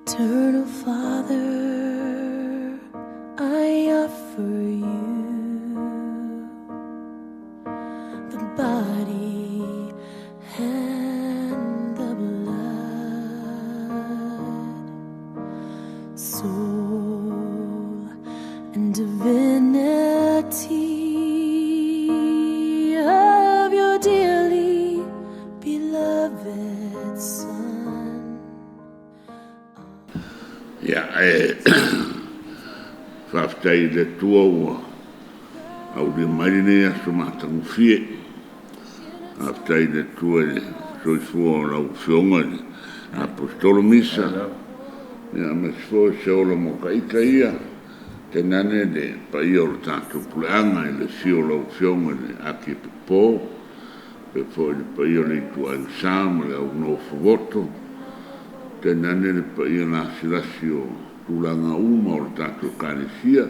Eternal Father, I offer you the body and the blood, soul and divinity of your dearly beloved Son. Whaftai le tua ua au le marinea so matangu fie whaftai le tua le soifua o lau whionga le apostolo misa me sfo se ola mo kaika ia te nane le pai o le tātou kuleanga le fio lau whionga le ake pepo pe fo le pai o le tua au sama le au no fuvoto te nane le pai o la silasi o tulanga uma o le tātou kānesia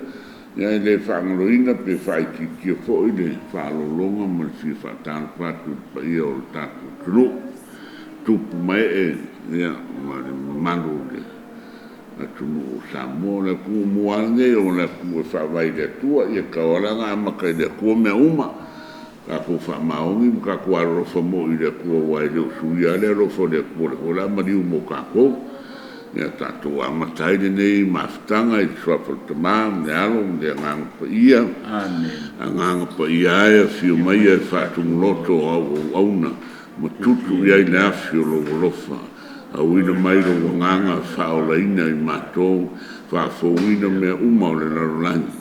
ia le whaangaloina pe whaiki kia fo i le whaalolonga ma le fia whaatana whatu pai o le tātou tulu tupu mai ia ma le manu le atunu o Samoa le kua muange o le kua whawai le tua ia kawaranga amaka i le kua mea uma ka kua whamaongi ka kua rofa mo i le kua wai leo suia le rofa le kua le hola mariu mo ka kua ia tātou amatai nei mafutanga i tuafa tamam le alo le nganga pa ia nganga pa ia e fio mai e whātungu loto au auna ma tutu ia i le afio lofa au ina mai lo nganga whaolaina i mātou whāfouina mea uma o le larolangi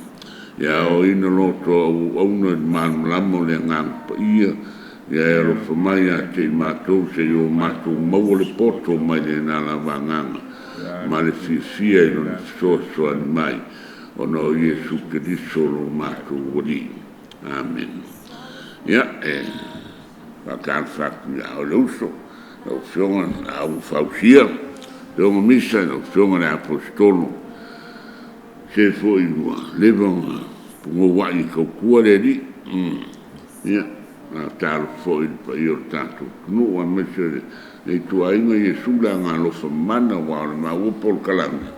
ia o ina loto au auna i mānulamo le nganga pa ia ia e rofa mai a te mātou se o mātou mau le poto mai le nala wanganga ma le fifia i lona fesoasoa ni mai ona o Iesu Keriso lo matou ori. Amen. Ia e whakawhaku ia o le uso o whionga au whausia whionga misa o whionga le apostolo se fo i lua levanga pungo wai kaukua le ri ia tālo fo i pa i o tātou kunu a mese le tuainga Iesu la ngā lofa mana wa le ma upol kalanga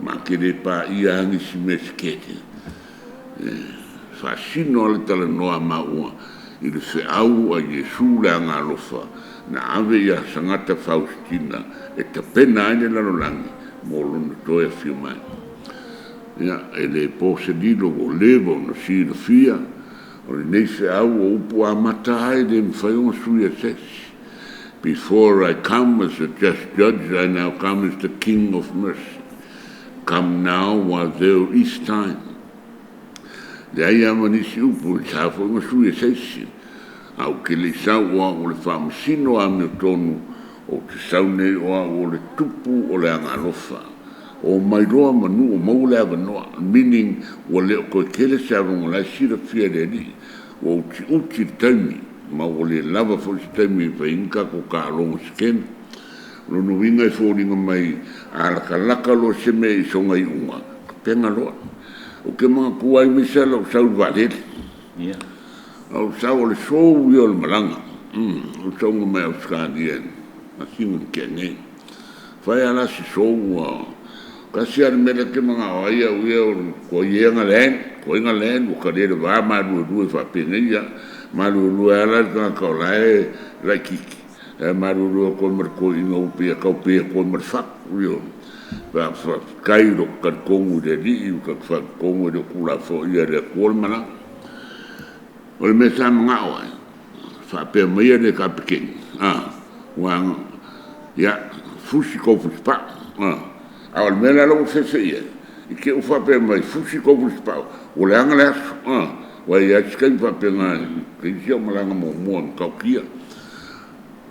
ma kere pa ia angi si meskete fasino ale tala noa maua i le fe au a Iesu la ngā lofa na ave ia sangata Faustina e ta pena aine lalolangi mo lona toe fio mai ia e le pose dilo o levo no si le fia o le nei fe au o upu a mata ai le mwhaiunga suia sesi. Before I come as a just judge, I now come as the King of mercy. Come now while there is time. Le ai amanisi upu le tāwha inga sui e seisi. Au ke le sau o le whamasino a mea tonu o te saune o le tupu o le angalofa. O mai roa manu o maule ava noa, meaning o le o koe kele se aronga lai sira fia le ni, o uti taimi. Ma o le lava fo si taimi whainka ko ka alonga sken. Lono winga i fōringa mai a laka lo se me i songa i unga. Penga loa. O ke mga kuai misala o sau valele. Au sau o le sou i o le malanga. O saunga mai au skadi en. A singa ke nei. Whai ala si sou kasi ar mele ke mga oia uia o ko ienga len. Ko inga len o karere vā maru rue whapengia. Maruru ala ka ka lai la kiki maruru ko merko inga upi ka upi ko merfak yo va kairo ka kongu de di ka fa kongu de kula fo ia de ko mana o me sa nga wa fa pe me de ka pekin wa ya fushi ko fuspa al mena lo se se ia ke u fa pe me fushi ko fuspa o le angla wa ia skai fa penga ke sia malanga mo ka kia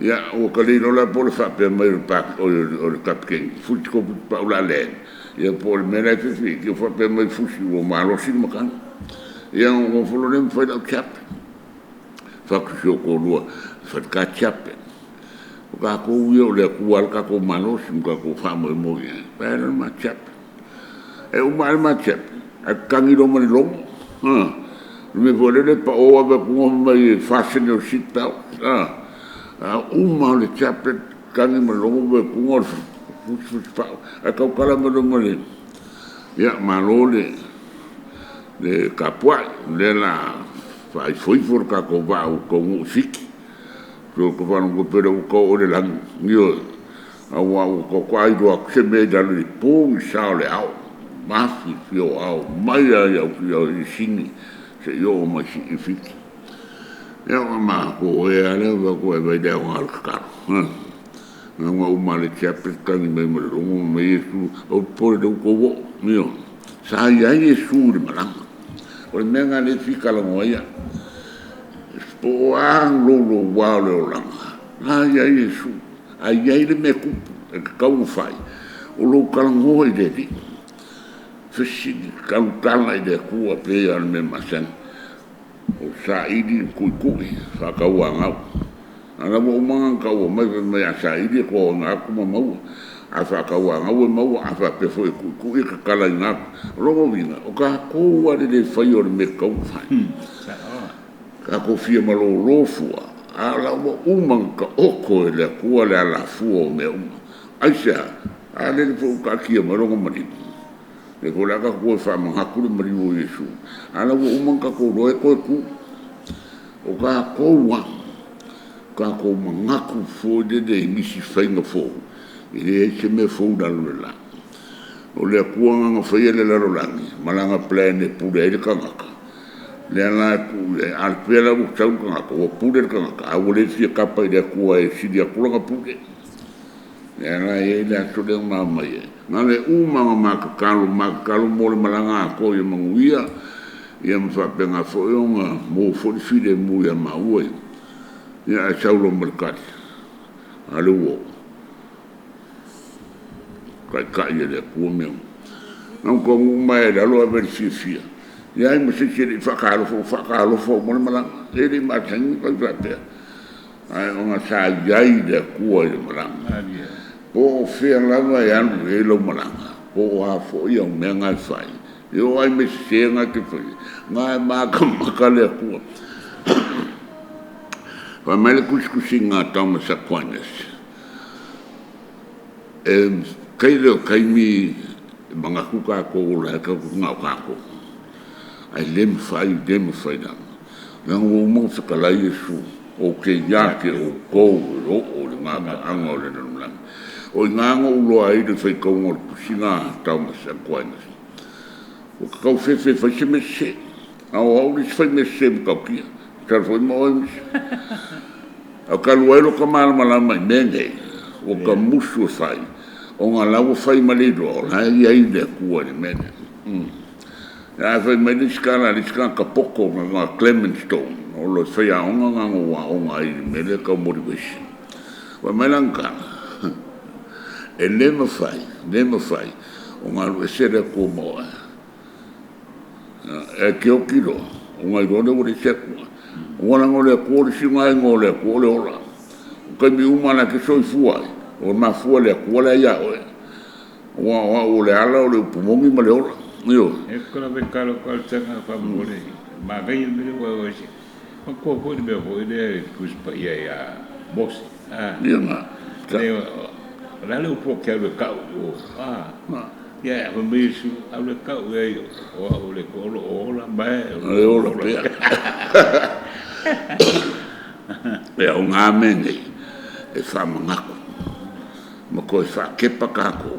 ya o ka le la por fa pe mai pa o kapken futi ko pa la len ya por mera fe ke fa pe mai fusi o malo sin makan ya o fo le fa da cap fa ko ko lo fa ka cap o ka ko yo le ku al ka ko malo sin ka ko fa mo mo ya pa ma cap e o mal ma cap a kangiro mo lo me volele pa o ave ko mai fashion o sit belt uma le chapet kangi malongo be ko pau a kau kala male ya malole le kapua le la fai foi for ka ko va ko musiki so ko va no pero ko le lang yo awa ko kwai do se me da le po sa le au mafi yo au mai ya yo sini se yo ma si fiki ya ma ko ya le ko e da wa ka nga uma le chapter kan me me me Yesu o por do ko wo mio sa ya Yesu de malang o menga le fika la moya po ang lo wa lo lang ha ya Yesu ai ai le me ku ka u fai o lo kalang ho de di fisi ka u tala de ku a pe al me masan o sa idi ku fa ka wa ngau ana mo manga ka o mai asa idi ko nga ku mau afa ka wa nga o mau afa pe foi ku ka kala nga rongo vina o ka ko wa de fai o me ka fa ka ko fia malo lofua ala mo ka oko le ku le ala fu o me aisa ale fu ka ki mo rongo mari le ko la ka ko fa mo hakuru mari o Yesu ala mo ka ko ro ko ku o ka ko wa ka ko mangaku fo de ngisi fainga fo ile se me fo da la o le kuanga nga fa ile la rolangi malanga plane pude ile kanga le la ku al pela bu tau kanga ko pude kanga a wole si kapa ile ku ai si dia kulanga pude le la ile to de mama ye na le ma kalu mo le malanga ko ye manguia ye mfa penga fo yo mo fo fide mu ya ma uwe ya saulo merkati alu wo kai le kume non ko mai da lo aver fia ya mo se che fa calo fo mo mala e di ma tan ko prate ai ona sa jai de ku e mala po fia la va ya e lo mala po a fo yo me nga fai yo ai me se nga ke fai nga ma ka le ku wa mele kuskusinga tama sa kwanes kai mi manga kuka ko la ka nga ko ai lem fai da na o mo se kala Yesu o ke ya ke o ko o nga anga le na o nga lo ai de fai ko mo kusinga tama sa kwanes o ka fe se me se au fai me se ka kia ka foi mo o ka luelo ka mala mai menge o ka musu fai o nga lawo fai malido la ia ide ku ni mene ya fai mele skala ka poko nga Clement Stone o lo fai a nga o nga i mele ka motivation wa melanka e lema fai o nga lo sere ko mo e ke o kilo o nga ro de o se ona ngole ko si mai ngole ko le ola ka mi umana ke soi fuai o ma fuai le ko le ya o le ala o le pumongi ma le ola yo e ko la be kalo ko tanga fa mo le ma ga me o si ko me o de kus pa ya boss ya ma la le po ke le ka o ya o me su a le ka o le ko o la ba o la pe e o ngā mene e whamangako ma koe whakepa kako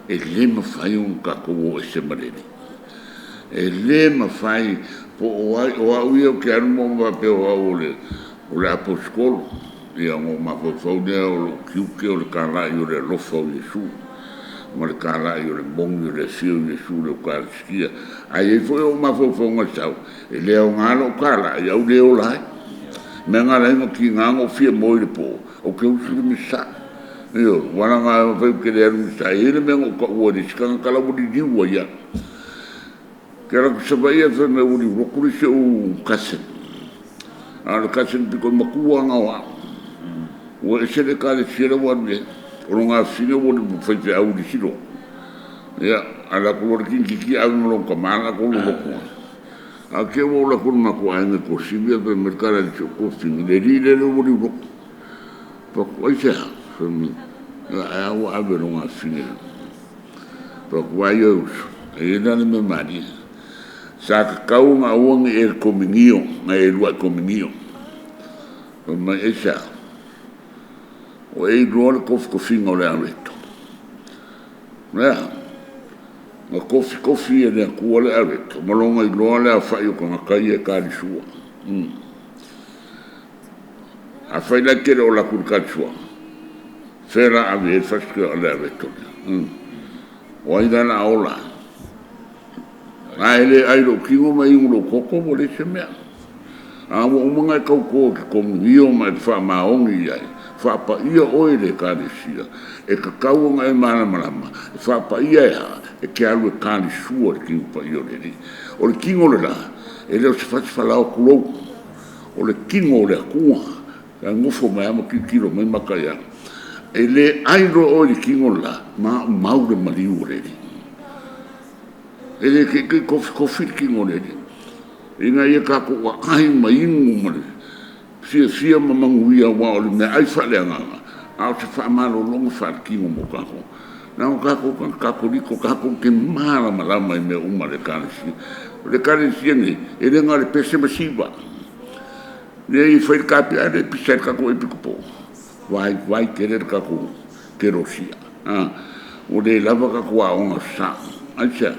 e le mawhai un kako o e se marere e le mawhai po o au iau ke anu mō pe o au o le aposkolo ia ngō mawhau nea o lo kiuke o le kārai o le lofa o Yesu ma le kārai o le mongi o le fio o Yesu le o kāriskia ai e foi o mawhau ngā tau e leo ngalo kārai au leo lai me nga la ki nga ngo fia mo le po o ke usu mi sa yo wala nga fa ke le mi sa ile me ngo ko di ska kala bu di wa ya kala ko sa ia fa me uri ro ku se o kasen ala kasen bi ko maku nga wa o se le kala sira wa me o nga fina wo di fa fe au di siro ya ala ko ki a no ko mala ko lo ko a ke wo la ko na ko ai ko sibia pe mercado de ko fin de rile le wo ro pa ko ya a o ave longa fine to wai o e na me mani sa ka kau nga uang e kominio nga e lua kominio o mai e sa o e lua le kofi o le areto nga kofi e le kua le areto malonga i lua le a fai o ka ngakai e ka li sua a fai la kere o la kurka sua fera ave e faske o le areto o ai dana ola ai lo kingo mai ulo koko mo le se mea a mo mga kau ki komunio mai fa maongi ai fa pa ia o le karesia e ka kau nga e malama fa pa ia e ke alu kali sua ki pa io le o le kingo le la e le se fa fa la kulo o le kingo le kua ka ngofo mai mo ki kilo mai makaya e le airo o le kingo la ma le maliu le ele ke kofi kingo le inga ia ka ko ai mai ingu male sia mamanguia wa o le me ai fa le nga a se fa malo longo fa kingo mo ka ko na o ka ko liko ka ko ke mala mai me uma le kanisi ni ele nga le pese masiva le i fa ka pia le pise ka ko e piko vai querer ka ko kerosia o le lava ka ko a onga sa acha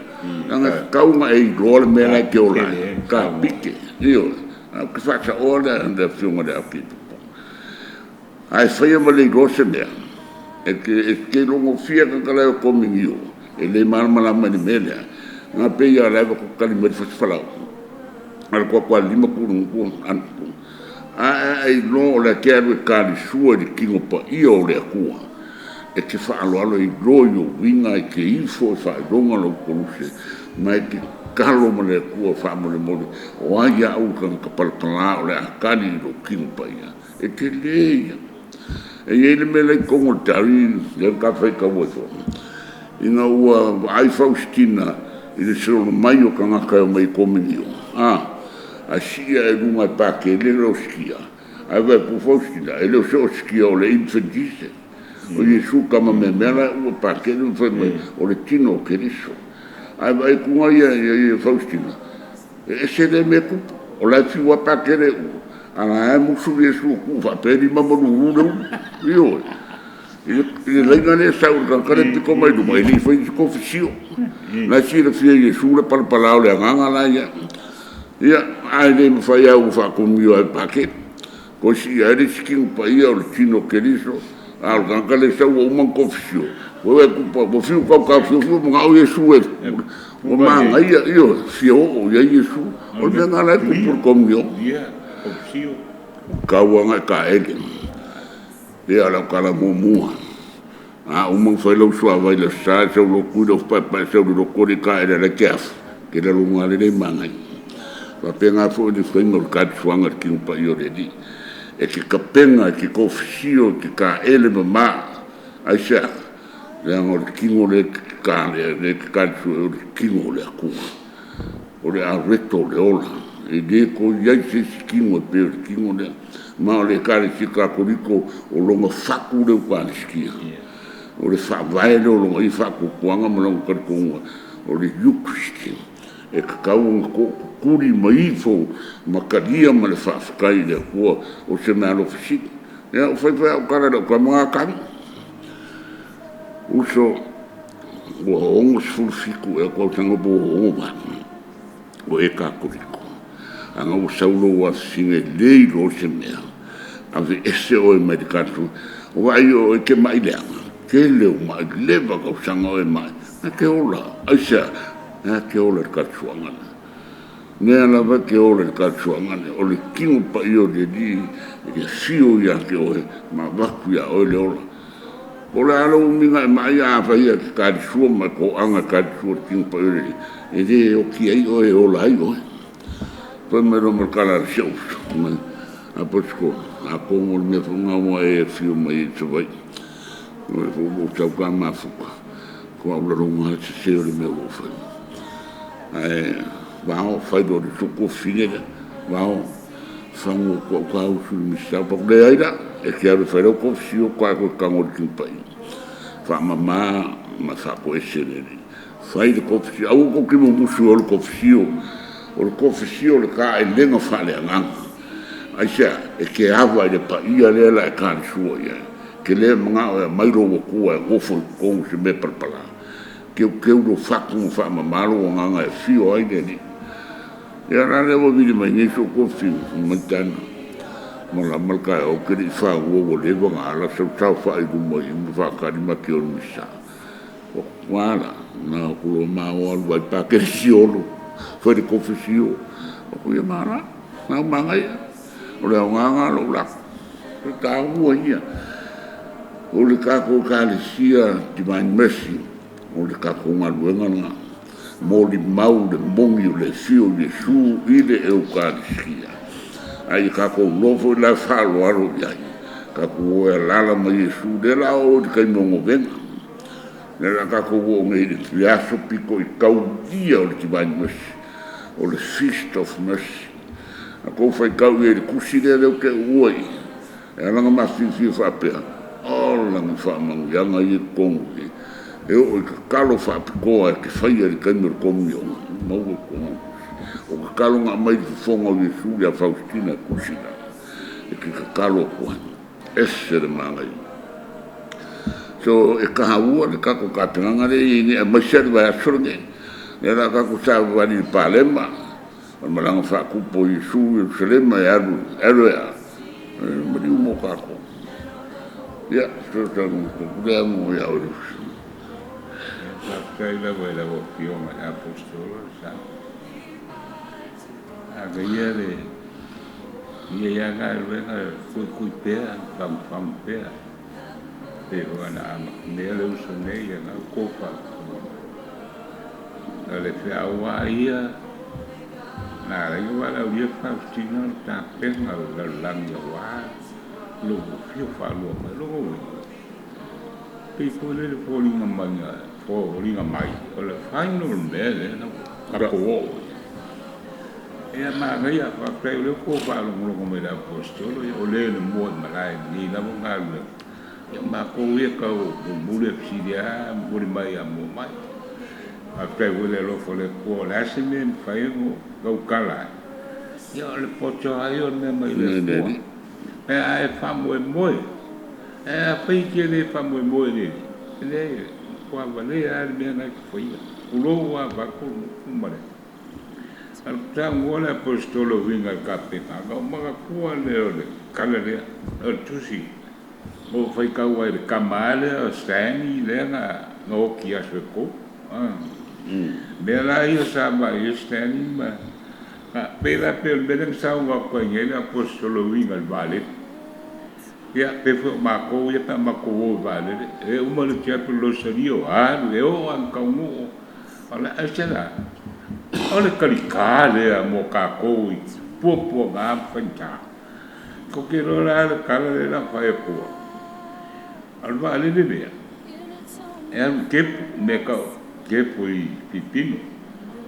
anga kaunga e role me la ke ola ka pike io que faça ora da filma da pipo ai foi uma negócio dela é que não fia que ela comigo ele malmala mani melia na peia leva com calima de falar al qua lima com anto ai no la quero cali sua de kingo pa io le cua e che fa alo i roio vinga e che info fa donga lo conosce ma è che calo mo le cua fa mo le mole o aia au kan kapal kala le akani lo kingo pa ia e che lei e ele me le como tari le caffè ka voto ina ua ai Faustina ile sono mai o kan ka mai comunio a sia e uma pa che le lo skia ave pu Faustina e lo so skia o le infantise o Gesù kama me mela o pa che non fa o le tino che riso ai ku ia Faustina e se le me ku o la fi wa pa che le ana e musu Gesù ku fa per i mamonu io il legale sa un cancare di come do mai lì foi di confissio la ci le fie Gesù le palpalao le nganga la ia ai le fa ia u fa con mio pa che così era skin pa ia o tino che riso al cancare sa un confissio o po fiu ka fiu mo ga Gesù o man io fio o Gesù o le ngala por comio confissio kawanga ka ele e ala kala mumua uma foi lo sua vai la sa se lo cuido pa se lo cori ka era le kef que era lunga le mangai va penga fo di fengo ka suanga ki un pa io di e che capenga che confio che ka ele ma aisha le ngol kingo le ka le ka su kingo le ku o le arreto le ola e de ko ya se kingo per kingo le ma le kare si ka koriko o longa faku le kwa skia o le fa vai le longa i faku kuanga mo longa koriko o le yukuski e ka ko kuri mai fo makaria ma le fa kai le ko o se na lo fisi e o fa o kara do ko ma kan uso o ongo fulfiku e ko tango bo o ba o e ka koriko anga o saulo wa singe lei lo se mea ave ese o medicato o ai o che mai le che le mai leva ko sanga o mai che ola aisha che ola ka chuanga ne ala va che ola ka chuanga o le kingo pa io di che fio ya che o ma va qui a o le ola o la lo minga mai a fa ia ka chuo ma ko anga ka chuo kingo pa io e de o ki ai o e ola ai o poi me lo mercala show a poco a como me fonga mo e fio mai to vai no vou tau ka ma fuka ko a lo ma se le me o fa vao fai do suco fine vao fango ko ka u su mi sta po le aida e che ave fai o confio qua col camo di pai whaamama ma whapo eserere. Whai le kofisi, au ko kimo musu o le kofisio, o le kofisio le ka e lenga whale anganga. Aisha, e ke awa i le pa ia lela e kāni sua ia. Ke le mga o e mairo wa kua e gofo i kongu se me parpala. Keu lo whakungu whaamamalo o nganga e fio aine ni. Ia rane wa vidi mai neso kofi mantana. Mala malka o kiri wha uo lewa ngā ala sau tau wha i rumo i mu whakari maki o misa. O wala, nā kulo mā o alu ai pākere si olu. Whare kofi si o. O kuia mara, nā mangai. O leo nganga lo lak. O tā ua ia. O le kako kālesia Divine Mercy. O le kako ngā luenga ngā. Mō li mau le mongi o le fio le su i le eukārisia. Ai kako lofo i la whalo aro iai. Kako o e lala mai Jesu le la o le kai mongo venga. Le la kako o ngei le triaso piko i kaudia o le Divine Mercy. O le Feast of Mercy. A kou whai kau i le kusi le leo ke uai. E alanga mawhiwhi whapea. O langa whamangu yanga i e kongu i. E o i ka kalo whapikoa e ke whai e kaimero komi o mau e kongu. O ka kalo ngā mai te whonga o Jesu le a Faustina kusina. E ke ka kalo kuani. Ese le mangai. So e ka haua le kako kāpinganga le i ni e maisari vai asorange. E la kako sa wani Palema. Malanga whakupo i Jesu i Jerusalema e aru ea. Mari umo kako. Ia, so tangu kukulea mo ia orusu. Kai la vai la fioma e apostolo sa. Aga ia le ia ga luenga kui pea pam pea. Pero ana ama ne le uso nei na kopa. Ale fe awa ia na le wala ia Faustina ta penga la langa wa lo fio fa lo lo people le falling among falling mai o le final mele no kako e ma ia fa prele ko fa lo me da apostolo o le mo malai ni na mo ngale e ma ko e ka o mure psidia muri mai a mo mai a prele lo fo le ko la semen fa yo go kala yo le pocho ayo me mai le e ai fa mo e fai ke le fa mo le kwa vale ar me na foi ulo wa va ko mare al tango la apostolo vinga kapita ga ma ko le kalere al tusi o fai ka wa le kamale o stani le na no ki aso ko de la io sa ma io stani ma pela pel beden sa wa ko ngel apostolo vinga al vale ia pe fo ma ko ia pa ma ko vale e o mo le che lo serio le o an ka mo ala asela ole kalikale a mo ka ko i popo ga fanta ko ke ro la kala de la fa e ko al vale de vea e an ke me ka ke poi pipino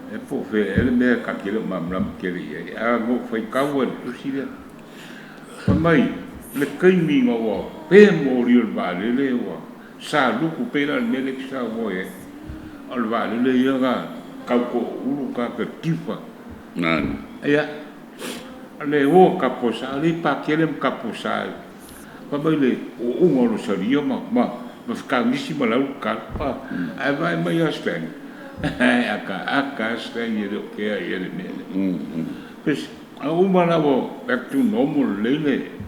e po fe ele me ka ke ma mram ke ri a go foi ka wo tu si le mai le kaimi ngā pe mori o vale le wa sa luku pera me le sa wo e al vale le ia ga ka ko uru ka tifa Nan. ia ale o ka posa le pa kele ka posa pa le o ngoro sario ma ka nisi ma lau ka pa ai vai mai a sten aka sten ye do ke ye me pes a uma na wo back to normal le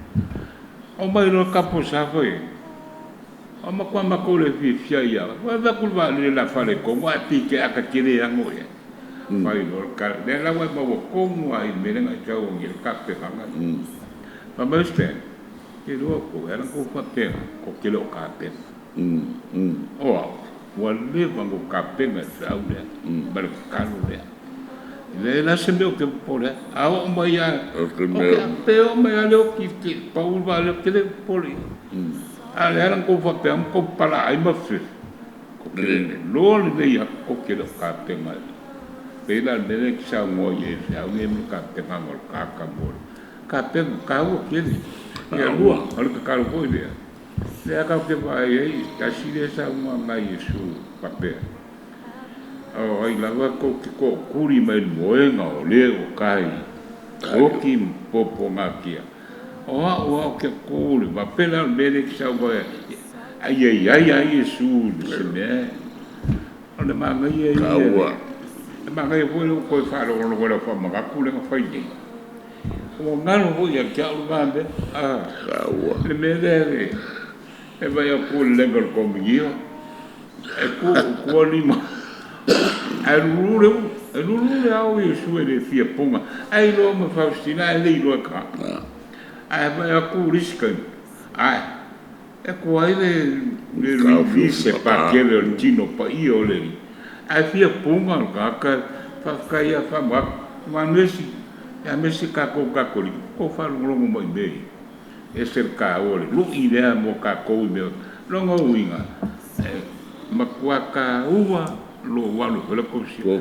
o mai no capo sa foi o ma kwa ma ko le fia ia wa va kulva le la fare ko wa pike aka kire ya mo ye mai no ka de la wa mo ko mo ai me na ka o ngel ka pe hanga pa ma ste ke do ko era ko fa pe ko ke lo ka pe o wa le va ko ka pe me sa u le bar ka lo le le la se me que pole a o mai a pe o mai a lo ki paul va le que le poli a le eran ko fa pe un po para ai ma fe ko que lo le ya ko que lo ka pe mai pe la de que sa mo ye sa u me ka pe ma mo ka mo ka pe ka o que le ya lua al ka ko le Le aka ke vai ai kasi le sa uma mai Yesu pape. O ai lava ko ki ko kuri mai moenga o le o kai. O ki popo ngakia. O ke kuri ma pela mele ki sa go ai Yesu se me. O le manga ai. Kaua. Le manga ai foi ko fa lo lo fa manga kule nga fai ni. O ngalo ho ya kia o mande. Kaua. Le mele e vai a kule legal komio. E ku lima. E lulu au Yesu e le fia punga. Ai lo me Faustina e le lo ka. Ai vai a ku riskan. Ai. E ko ai le vise pa ke le tino pa io le. Ai fia punga ka ia fa ma nesi. Ya mesi ka ko ko fa lo mo be. E ser ka ole. Lu idea mo ka ko me. Longo winga. Makuaka ua lo walu pela kosi la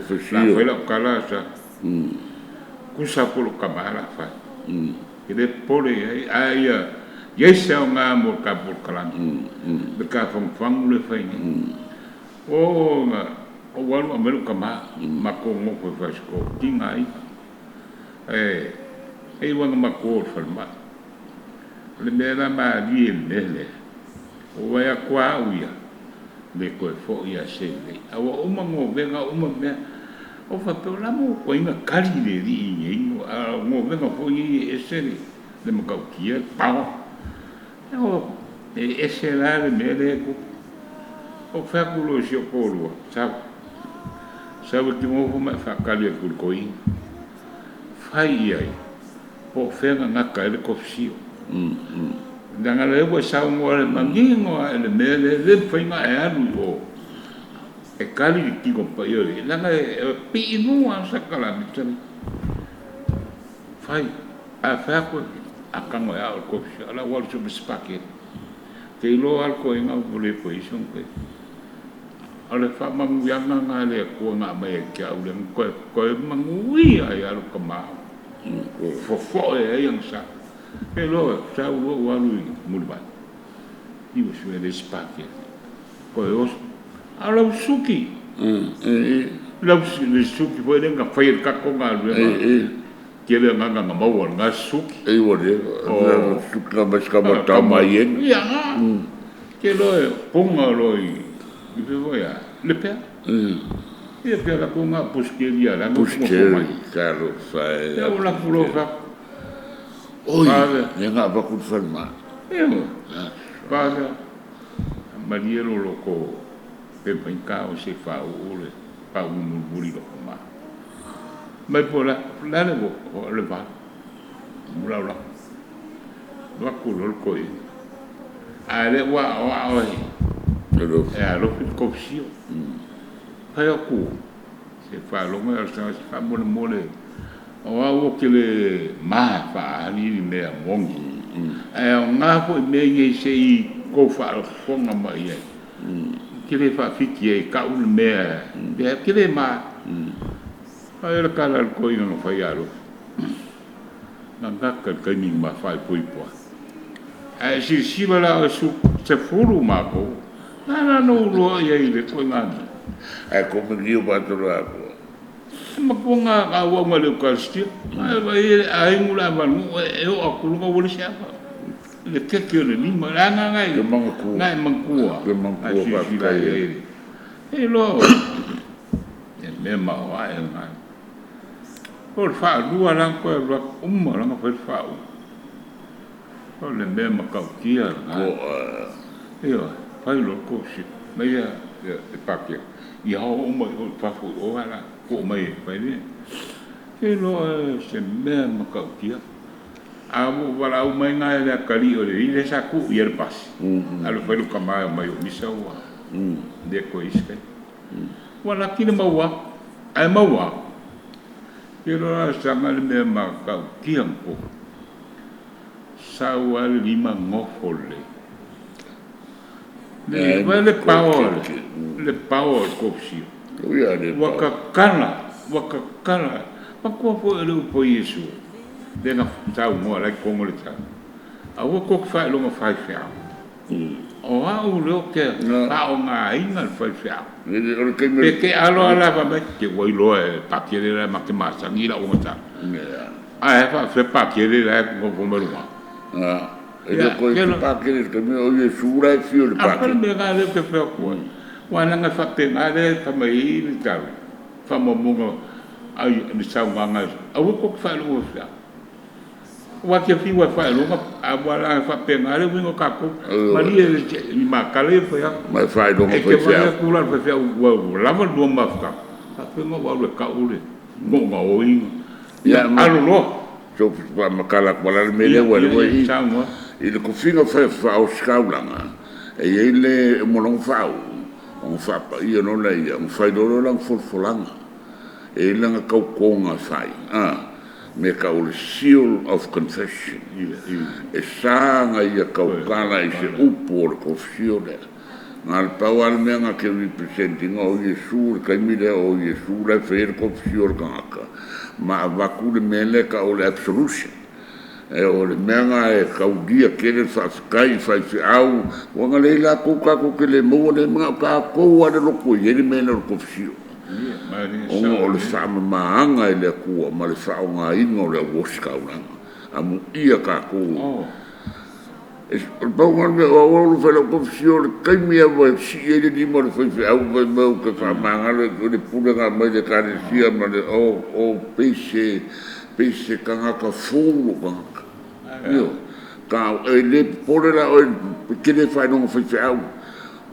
fela kala sa kusa polo kamala fa ele pole ai yesa nga mo ka por kala de ka fang le fa ni o walu amelu kama mako mo ko fa sko tingai e wanga mako fa ma le mera ma di mele o ya kwa uya le koe fo ia se le awa uma ngo venga uma me o fa pe la mo ko inga kali le di ingo a ngo venga fo i ese le mo ka kia pa o ese la me le ko o fa ku lo si o polo sa ki mo ma fa kali ku ko i fa ai po fenga na ka le ko si danga le wa sa mo le mangingo le mele le fainga e anu o e kali ki ko pa yo danga pi inu a sa kala mitani fai a fa ko a kango ya ko ala wa so spake te lo al ko inga o le position ko ala fa mangu yanga nga le ko nga mai ka u le ko mangu ia ya lo kama fo e yang sa pero sa uo walu mulba ibu suwe le spake ko os ala suki la suki foi nga fai ka ko nga lu que le nga mau nga suki E wole suki nga mas ka mata mai en ya que lo ponga lo i voy le pe e pe la ko nga puskeria la no caro fai ya una fulofa oi nga ba ku falma paga maniero loko pe penka o se fa o le pa un buri lo ma mai pola la le va la ku lo ko i ale wa oi lo ko sio pa ku se fa lo me sa fa mole o au ke le ma fa ali me mongi nga po me ye se i ko fa ko nga mai ke le fa fiki e ka un me be ke le ma ai le kala ko i no fa yalo nga ka ni ma fa poi po ai si bala su se furu ma ko na no lo ye le ko nga ai ko me io ba to mapunga awa ngale kastia ai ngula manu e o akulunga wole siapa le keke le lima langa ngai ngai mangkua ba e lo e me ma wa e ngai por fa dua lang ko ba lang fa o le me ma ka kia yo fa lo ko si me ya e pakia ia o mo fa fu o ala ko mai pai ni e lo se me ma ka kia a mo wala o mai ngai le kali o le ile sa ku ia pas alo fa lu kama mai o misa wa de ko iske wala kina mawa ai mawa e lo sa mal me ma ka kia ko sa wa lima ngofole le power kopsi wakakala pakua po ele po Yesu denga tau mo la kongo le tau a wo ko fa lo mo fa fa o au leo ke pa o nga inga fai fia o ke pe ke alo ala va me ke wai lo e pa ke le la matemasa ni la o mata a fa fe pa ke le la ko ko me lo e le ko pa ke le ke me o ye sura fio le pa ke a me ga le ke fe ko wa na nga fa te na le fa me i ni ka fa mo mo ai ni sa nga a wo ko fa lo fia wa ke fi wa fa lo a wala fa pe na le wingo ka ko mali e ma ka le fa ya ma fa do mo fa ya ku la fa ya wa la va do ma fa pe mo wa le ka u le mo ma o in ya alo lo so pa ma kala wala me le wa i le ko finga fa o skaulanga e ele mo long fa on fa pa io non lei un fa do lang folanga e langa kau konga fai me ka o le seal of confession e sanga ia kau kala i se upo o le konfesione ngal pawal me nga ke representing o Yesu ka mire o Yesu le fer konfesione kaka ma vaku le mele ka o le absolution e o le menga e kau dia ke le fa kai fa au wanga le la ko ka ko ke le mo le mga ka ko wa le ko ye le mele o konfesione o le whaama maanga i le kua ma le whaonga ingo le woskauranga a mu ia ka kua o paunga me o olu whala kofisio le kaimi a wa si e le ni mo le whaiwhi au vai mau ka whaamanga le punanga mai le kare sia ma le o peise kangaka fōru kangaka ka e le pole la o kene whainonga whaiwhi au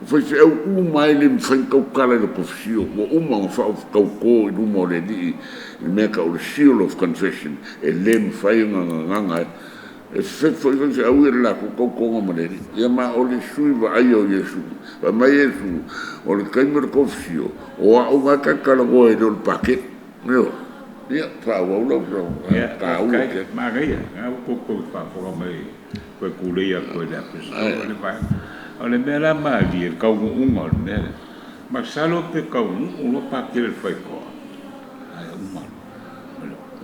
foi se o mai le foi kau kala le kofisio o uma fa kau ko i mo le di me ka o seal of confession e le fai nga e se foi se au la ko ko mo le e ma o le sui va ai o Yesu va mai Yesu o le kaimer kofisio o a nga ka kala go e do paquet no ia fa o lo ka u ke ma ga ia ko fa ko mai ko kuleia ko le le vai o le mea maali e kau unga o le mea ma salo pe kau unga pa ke le fai koa ai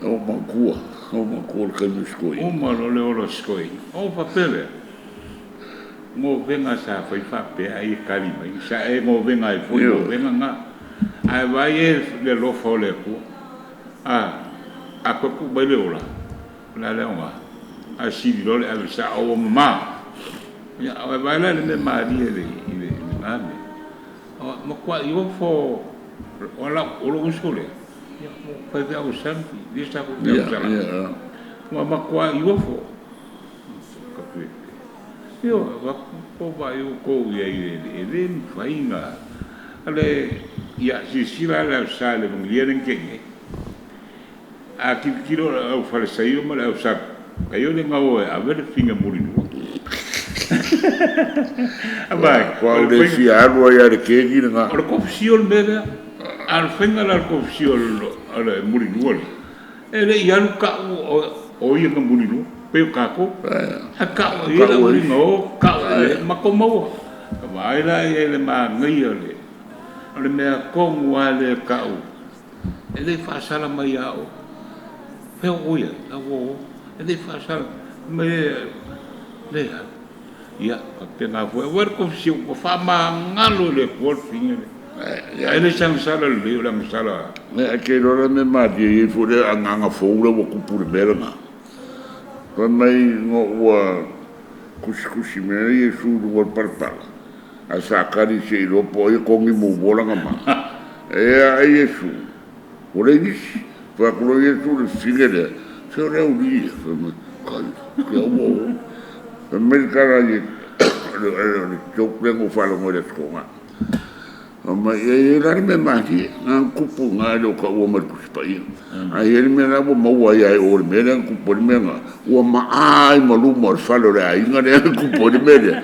o makua le kanu skoi lo le olo skoi o papele mo venga sa fai fa pe ai kalima sa e mo venga e foi mo venga nga ai vai e le lo fo le ku a ko ku ba le ola la le nga a si lo le a sa o ma ya vai lá le mari ele ame ma qua io fo ola o lo usole ya fa via o santi di sta con ma qua io fo io va po va io ko ele fainga ale ya si la sale con lieren che a kilo o fa sai ma la sa kayo le ngao a ver finga murinu vai qual de fiaro ia de que ni nga o confesio bebe al fenga la confesio al murinu ele ia ka o ia ka murinu pe ka ko a ka o ia murinu ka ma ko mo vai la ele ma ngai ole me ko wale ka o ele fa sala mai ao pe o ia o ele fa sala me le ia te na foi o confesio o fa ma ngalo le por fine ele chama sala le la sala me ke lo me ma di e fu le anga fo le o ku pur berna con mai no wa kushi me e su do parpa a sacari se lo poi con i mo bola ma e ai e su o le dis fa quello che tu le figure se ora un dia che o Americana ye chokle mo falo mo le skoma ma e la me maki an kupu nga lo ka o ma ku spai ai ele me la mo wa ya o me la ku po me nga o ma ai ma lu mo falo le ai nga le ku po me le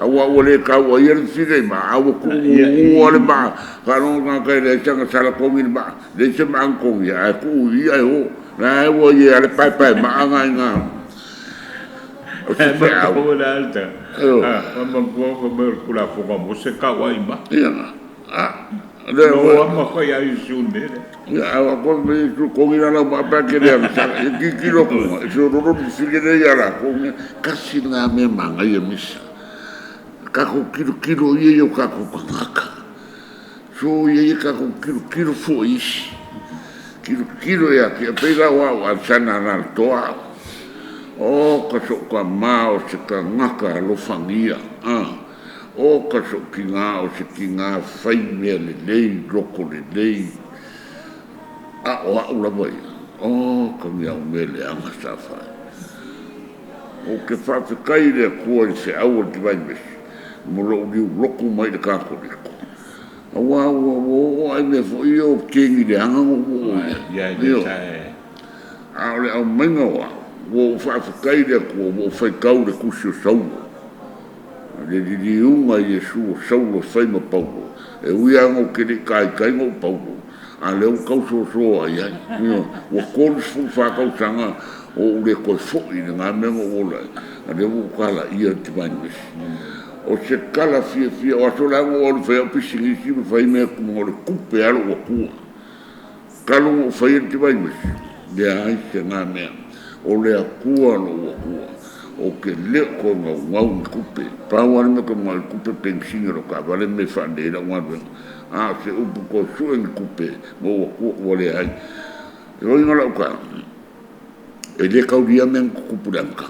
a wa o le ka o ye fige ma a o ku o le ma ka no nga ka le changa sala ko mi ma le se ma ko ya ku ya o na o ye ale pai ma nga ma ko la alta ma ko ko la fo ko mo se ka wa ima le o ma ko ya isu ne ya wa ko me su ko ira la pa ke le ki lo ko so ro ro su ke ya la ko kasi na me manga ye misa kako kilo ia o kako kangaka. So ia kako kilo fo isi. Kilo ia ki apela wa sana na toa. O ka so ka mao se ka ngaka lo fangia. O ka so ki ngā o se ki ngā whai mea le lei, loko le lei. O ula vai. O ka mea o mele anga sa whai. O ke whawhikai rea kua i se aua ki vai mesi. Molo liu loko mai le kako riko. Awa ai me fo iyo kengi le anga o ia ia a le au mainga wa wo whawhikai rea kua wo whaikau le kusi o saulo. Le unga Yesu saulo whaima paulo. E uianga o kere kai ngau paulo. A leo kau so ai ai. Wo koris fu whakau sanga o ule koe fōi ni ngā mengo ola. A leo kala ia te maimesi. O se kala fia o aso lango o le whai pisi si me whai mea kuma o le kupe alo o kua. Kalo o whai te maimesi. Lea ai se ngā mea. O lea kua no o kua. O ke leo ko ngau ni kupe. Pāwari me ka ngau kupe pensinga ro ka vale me whandeira ngā se upu ko sue ni kupe mo o kua o lea ai. E oi ngala uka. E le kauria men kupuranka.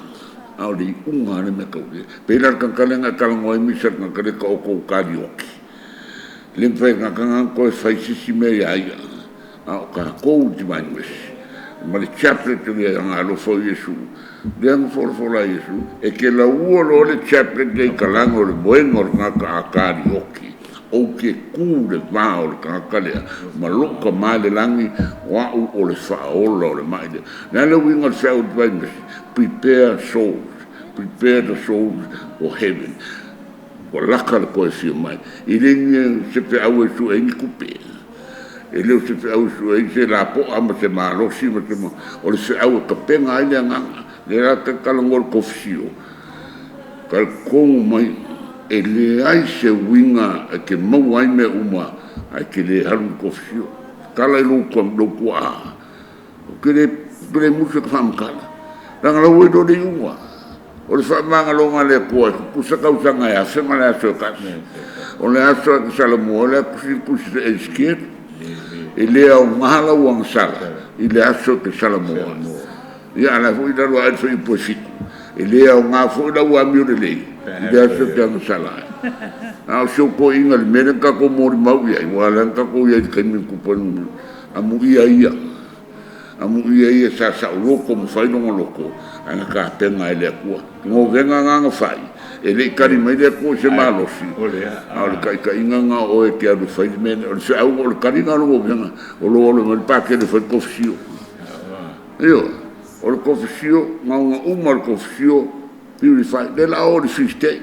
Au le unga ne me kauria. Pēnar kankalenga kalangoa misat ngakare ka oko karioki. Le mwhai ngakanga koe whaisisi me iaia. Au ka kou ti mai mesi. Ma le chaplet le anga alofo Yesu. Le anga fola Yesu. E ke la ua lo le chaplet le kalanga o le moenga o ngaka a karioki. O ke kū le vā o le kangakalea. Ma loka mai le langi wau o le whaola o le mai le. Nā le winga le whao te vaimesi. Prepare souls. Prepare the souls for heaven. O laka le koe fio mai. I rengi se pe au e su e ni kupe. E leo se pe au su e se la po ama se maalosi ma se ma. O le se au e ka penga aile anganga. Le rata kalangol kofisio. Kal kongu mai. E le ai se winga e ke mau ai me uma ai ke le haru kofisio. Kala i lo kua. O ke le musa ka whamkala. Ranga la ue do le iunga. O le whamanga longa le kua. Kusa kausanga e awhenga le aso e kasi. O le aso e Salamoa le kusi e skir. E le au mahala uang sala. I le aso e Salamoa. Ia la hui la lua e fai po fiku. E le au ngā fui la ua miu le lei. I le aso te anga sala. Au sio ko inga le mene kako mori mau iai. Wala kako iai kaimi kupanu. Amu ia. Amu ia sa loko mo fai no loko. Ana ka penga ele kua. Ngo venga nga fai. Ele kari mai le ko se malosi. Au le kai inga o e ke alu fai men. O se au o kari nga lo venga. O lo me pa ke le fai kofsio. Io. O le kofsio nga uma kofsio purify de la o fiste.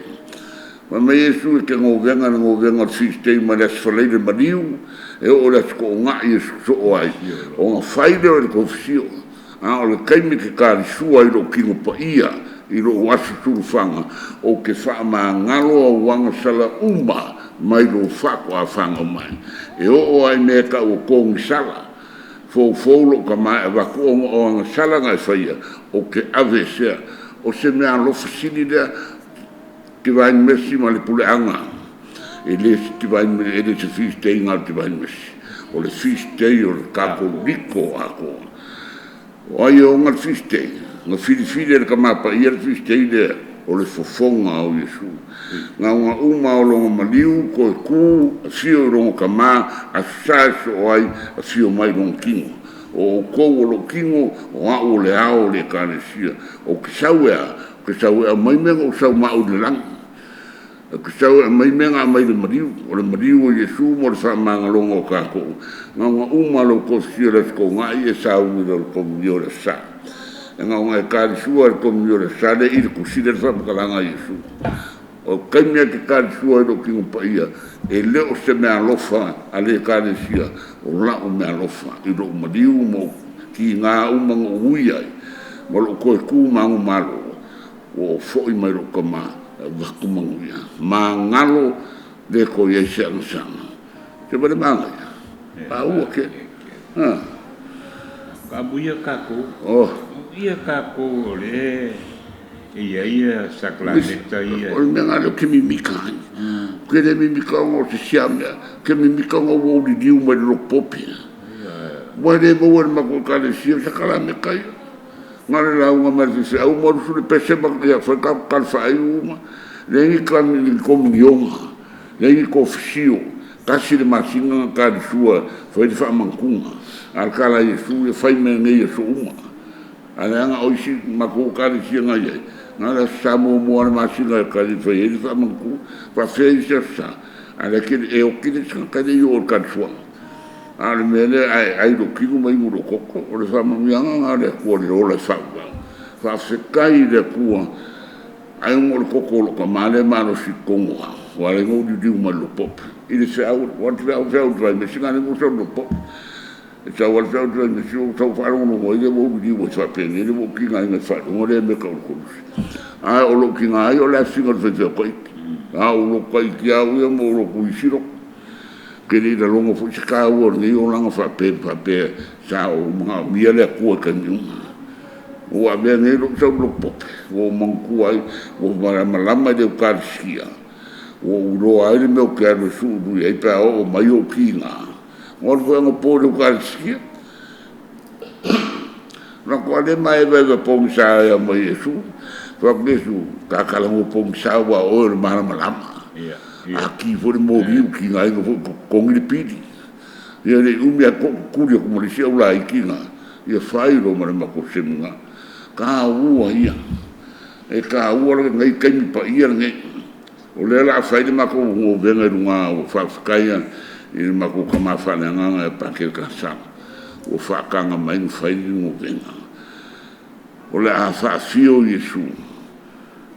Ma me Yesu ke ngo venga fiste ma le sfalei de mariu. E o le sko nga Yesu so ai. O fai de kofsio. O le kaimi ke kari sua i lo kingo pa ia. I lo wasu turufanga. O ke wha ma ngalo a wanga sala uma. Mai lo whako a whanga mai. E o ai mea ka o kongi sala. Fōlo ka mai a wako o anga sala ngai whaia. O ke ave sea. O se mea lofa sini lea. Ke vai mesi ma le pule anga. E le ki vai e le se fistei ngal te vai mesi. O le fistei o le kako riko ako. O ai o ngal fistei. Nga fili le ka mapa ia le fistei lea. O le fofonga o Yesu. Nga unga uma o longa maliu ko e ku a fio longa ka ma a saso o ai a fio mai longa kingo. O kou o lo kingo o a o le ao le karesia. O kisau mai menga o sau mau le lang. Kisau mai menga mai le mariu. O le mariu o Yesu mo le whamanga longa o kako. Nga unga uma lo ko fio le sko ngai e sau mi lo komio le sa. Nga unga e karesua le komio le sa le i le kusile le whamakalanga Yesu. O kaimea ke karesua e lo kingo pa ia. E leo se mea lofa a le karesia. O la o mea lofa. I lo mariu mo ki ngā umanga uiai. Mo lo koe ku mangu malo. O foi mai ro kama vakumanguia. Ma ngalo le ko ye sanga. Te bale manga. Pa ua ke. Ka buia kako. Oh. Ia kako le ia saklaneta ia. O me ngalo ke mimika ai. Ke le mimika o te siamea, ke mimika o o di diu mai lo popi. Wa le mo wa ma ko ka le sia sakala me kai. Ngale la uma ma se au mo su le pese ba ya fa ka fa ai uma. Le ni kan ni komunion. Le ni ko fsio. Kasi le masinga ka di sua fa di fa mankunga. Al kala Yesu e fai me ngai Yesu uma. Ala nga o si ma ko ka di sia ngai. Nada samo mo na masinga ka di fa di fa manku fa fe sa. Ala ke e o ki di ka di o ka sua. Ala mele ai do ki mai mo koko o le fa mamianga ale ko le ola fa se kai le ku ai mo koko lo ka male ma no si kongo wa le ngo di mo lo pop ile se au what vai me singa mo so lo pop e sa wa fa do me so fa no mo ile mo di mo fa pe ile mo ki ngai fa mo le me ka ko ai o lo ki ngai o la singa fe ko ai o lo kai ki au mo lo ku siro ke ni da longo fu ka o ni o langa fa pe sa o ma mia le ku ka ni o a be ni lo so lo pop o man ku ai o malama de ka sia o ro ai me o ka no su du e pa o mai o kina o vo no po de ka sia na ko de mai be po sa ya mai su fa besu ka kala mo po sa wa o malama aqui foi morreu que ngai com ele pedi e ele me curio como ele se lá aqui na e fai lo mas ma ko semna ka u ia e ka u ngai kai mi pa ia ngai o le la fai de ma ko o venga runga o fa kaia e ma ko kama fa nga pa ke ka sa o fa ka nga mai fai no venga o le a fa fio Yesu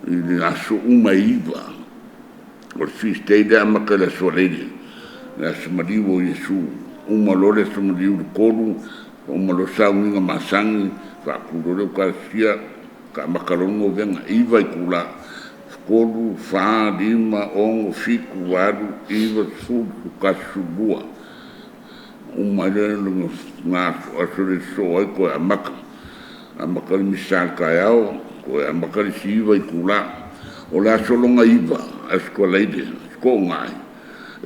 e aso uma iva o si stay da makala solene na smadiwo Yesu uma lore smadiwo koru uma lo saunga masangi fa kuro ka sia ka makarongo venga iva kula koru fa dima on fiku wadu iva su ka subua uma le no na asore so ai ko amaka misal ka yao ko amaka si iva kula o la solonga iva a skola ide ko ngai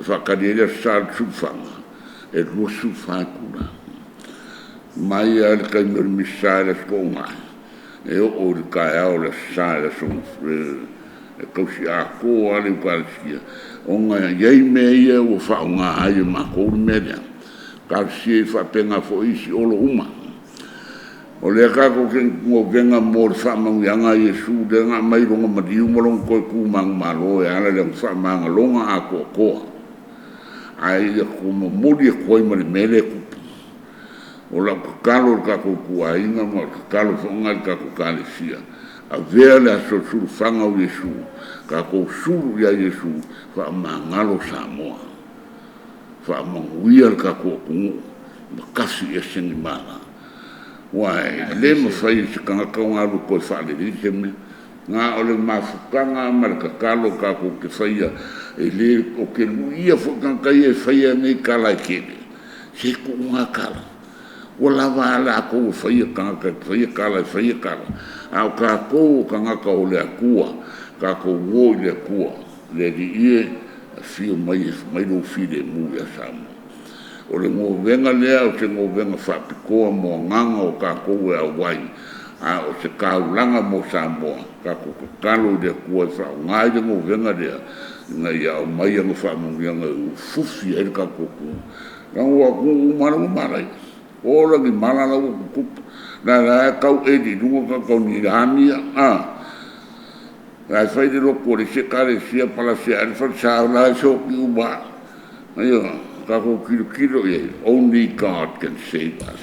fa kadele sal sufanga e lo sufakula mai al ka no misala ko ngai e o ka o la sala so e ko si a ko ale kalsia o ngai ye me ye o fa nga ai ma ko me ya kalsia fa penga fo isi o lo uma o le ka ko ke mo venga mo fa ma yanga Yesu de nga mai lo ma di mo lo ko ku mang malo ya ala le fa ma lo nga ko ai de ko mo di ko ma le mele ku o la ka lo ka ko ku ai nga mo ka lo fo nga ka ku ka le sia a vela so su fanga o Yesu ka ko su ya Yesu fa ma ngalo sa mo fa ma wial ka ko ku kasi e sen mala wai le mo fai se kanga ka ko fa le di me nga o le mafukanga marka kalo ka ko ke fai e le o ke ia fo kanga ia fai nei kala ke se ko nga kala o la vala ko fai kanga fai kala au ka ko kanga ka o le akua ka ko wo le akua le di ie fio mai lo fi de mu ya samo o le mo venga lea o se mo venga whapikoa mo nganga o ka koe a wai a o se kaulanga mo Samoa ka ko kalo de kua wha o ngai de mo venga lea nga ia o mai anga whamungianga u fufi e ka koko nga ua ku umara umarai o rangi malala o kukupa na la kau e di dunga ka kau ni rania ai fai de loko le se kare sia pala se alfa sa la so ki uba ayo kako kilo only God can save us.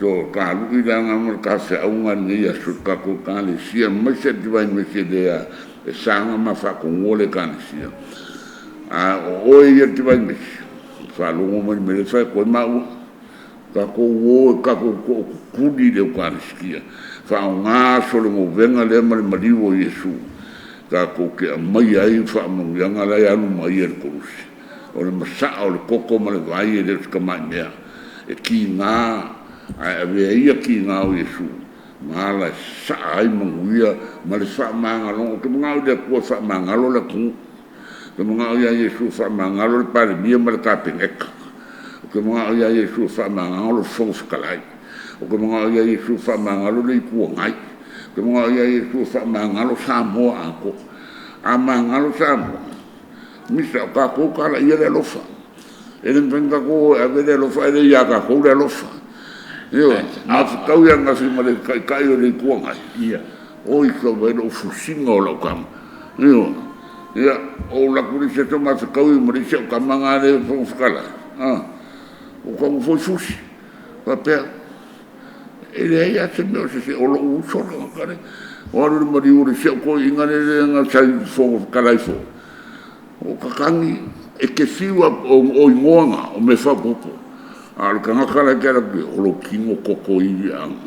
So kalau kita ngambil kasih awangan ni ya suka ko kali sia masih divine masih dia sangat mafakung oleh kan sia. O ya divine masih. Kalau ngomong mereka ko mau kako kudi dia kan sia. Fa ngaso le mo venga le maliwo Yesu. Kako ke mai ai fa mo yang ala ya no mai el kursi. O le masa o le koko ma le vai e le ska mai mea e ki ngā a vea ia ki ngā o Yesu Mala sa ai manguia ma le fa mangalo ke mga le ko fa mangalo le ku ke mga ya Yesu fa mangalo le pare mia ma le kapengeka ke mga ya Yesu fa mangalo fo skalai ke mga ya Yesu fa mangalo le ku ngai ke mga ya Yesu fa mangalo sa mo ako a mangalo sa mo misa ka ko kala ia le lofa ele venga ko a ver le lofa ele ya ka ko le lofa Yo, ma kau yang ngasih mereka kayu di kuang ay. Iya. Oh, itu baru fusingo lo kam. Yo, ya, oh laku di situ mas kau yang mereka kamangane pun skala. O kamu foi sushi. Papel. Ele ya se me se olo uso lo kare. Ora de mari uri se ko ingane nga sai fo kala fo. O kakangi e ke siwa o ingonga o me fa popo. Al kanga kala kera ki olo kingo koko i ang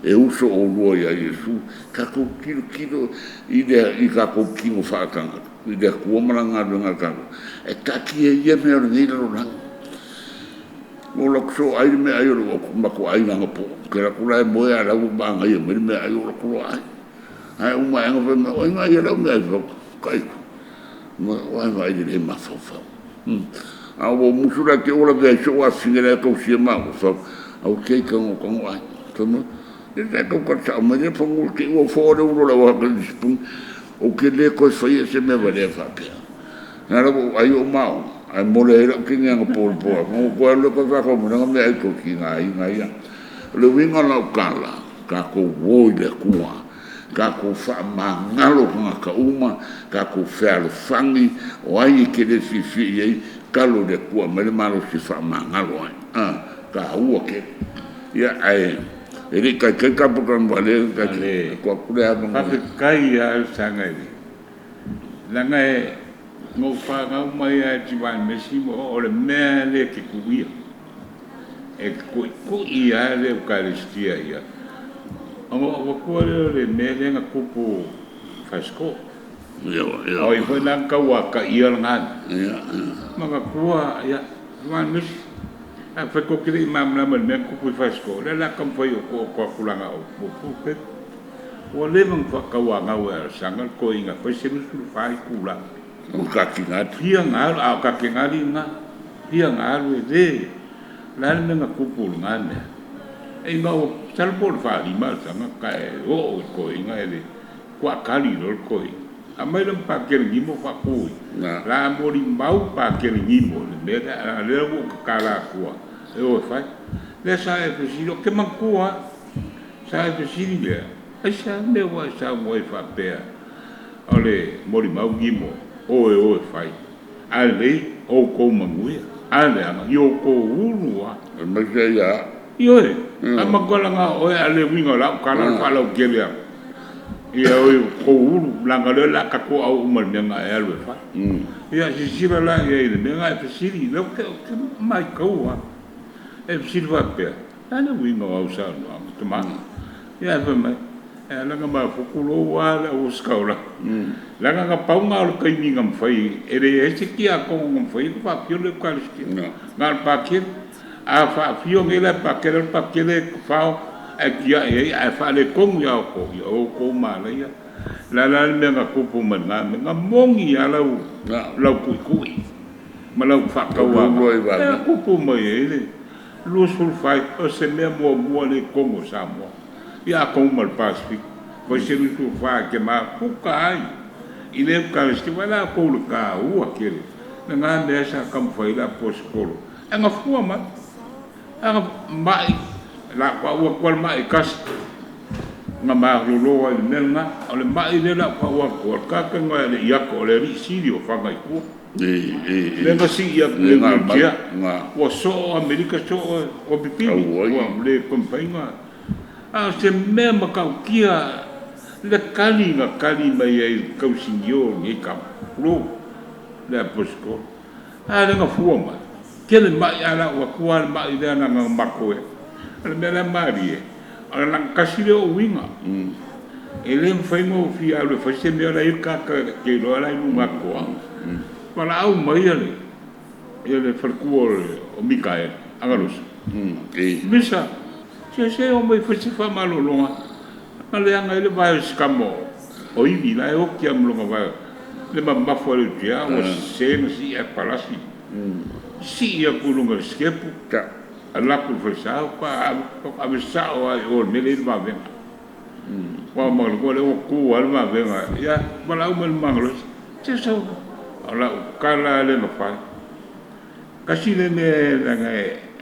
e uso o lua ya Yesu kako kilo i kako kingo whaakanga i de kuamaranga dunga kanga e kaki e ia mea ringira ro lang o lakso ai me ai ro mako ai nanga po kera kula e moe a lau banga ia me ai o lakuro ai uma anga wema o inga ia lau me ai wako kai o ai mai dire mafofa Awo musura ke ola ve so a singere ko si ma so au ke ko ai tomo e ko ko sa ma de pongo ke o fora o la wa ke spun o ke le ko foi se me va de fa pe na ro ai o ma ai mo le ke nga po mo ko lo ko fa ko mo nga me ko ki ngai le winga la kala ka ko wo le kuwa ka ko fa mangalo ka uma ka ko fa lo fangi o ai ke le fi kalo de kua mele malo si fa mangalo ka ua ke ya ai ele ka program vale ka ko kula ba kai ya sanga ni langa e ngo fa ga mai a jivan mesimo o le mele ke kuia e ku ia le eucaristia ia o ko le mele nga kupu fasko Oi foi lang kawa ka ial ngan. Maka kuwa ya manus a fe ko kiri mam na men ku pu fasko. La kam foi ko kulanga o pu pe. O le mang fa kawa nga wa sangal ko inga fa sinu su fa kula. O ka kinga pia nga a ka kinga nga. Pia nga we de. La me nga ku pu ngan. E nga o salpol fa di mal sanga ka o ko inga ele. Kwa kali lo ko a mai lam pa ke ngimo fa kui la mori mau pa ke ngimo le le o kala kua e o fa le sa e presilo ke man kua sa e presilo ai sa me wa sa mo e fa pe ole mori mau ngimo o fa ale o ko manguia ale ama yo ko ulua me ke ya yo e ama kola nga o ale winga la kala fa la gelia ia o ko uru langa le la ka ko au mal menga e alwe fa ia si sira la ia de menga e siri lo ke mai ko wa e sirva pe ana wi no au sa no to ma ia fa mai e langa ma fukulo wa la o skaula langa ka paunga o kai mi ngam fai e re e ki a ko ngam fai ko pa pio le kwalisti ngal pa ki a fa pio ngela pa ke le fa e kia e fa le kong ya ko ma la ya la me nga ko pu man nga mongi ya la ku ma la fa ka wa e ko pu ma e lu sul fai o se me mo le kongo sa mo ya ko mal pacific ko se lu tu fa ke ma ku kai ile ka sti wala ko lu ka u akele nga me sa kam foi la poskolo nga fu ma nga mai la kwa mai kas nga ma lo le melnga ole mai le la kwa ka nga le ya ko le ri sirio fa mai ku le nga si ya le nga wa so america so o pipi wa le compañía a se me ma ka kia le kali mai ai ka sinyo ni ka lo le posko a le nga fuoma ke le mai ala wa kwa mai le nga makoe le mera marie ala lang kasile o winga ele fai mo fi ala fa se me ala ka ke lo ala nu mako para au mai ele farkuo o mikael agalos misa se o mai fa se fa malo longa Ale anga ele vai skamo. O iwi la o ki am longa vai. Le ma fo le dia o se no si e palasi. Si ia kulunga skepu ta. Ala ku fa sa pa sa o mele ma ven. Wa ma ko le o ku al ma ven ya mala o mel manglo. Te so ala kala le no fa. Kasi le ne la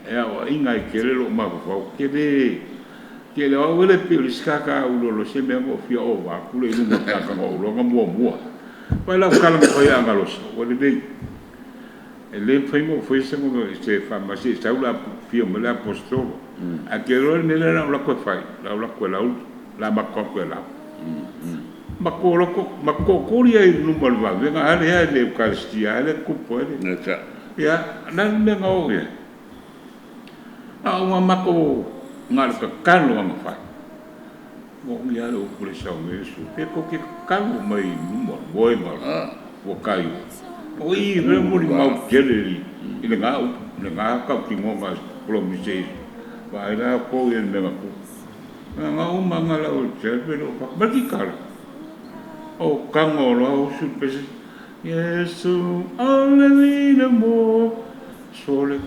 e o inga ke le lo ma ko ke le o le pili skaka u lo se me mo fia o va ku le no ka ka o lo mo pa la kala mo ya ngalos o le dei ele foi mo foi se mo se fa ma se sta la fia mo la posto a ke lo ne la ko fai la ko la ma ko la ma ko ria i no mo va venga ale le eucaristia ale ku po ele ya nan le ngo ya a uma mako ngal ka kalo ang fa mo ngia lo pule sa me su pe ko ke kalo mai no boy ma o kai o i re mo ni mau keleri i le nga ka ki mo ma pro mi se va ira ko ye me ma ko nga o manga la o che pero ba ki kala o kango lo su pe Yesu alevina mo sole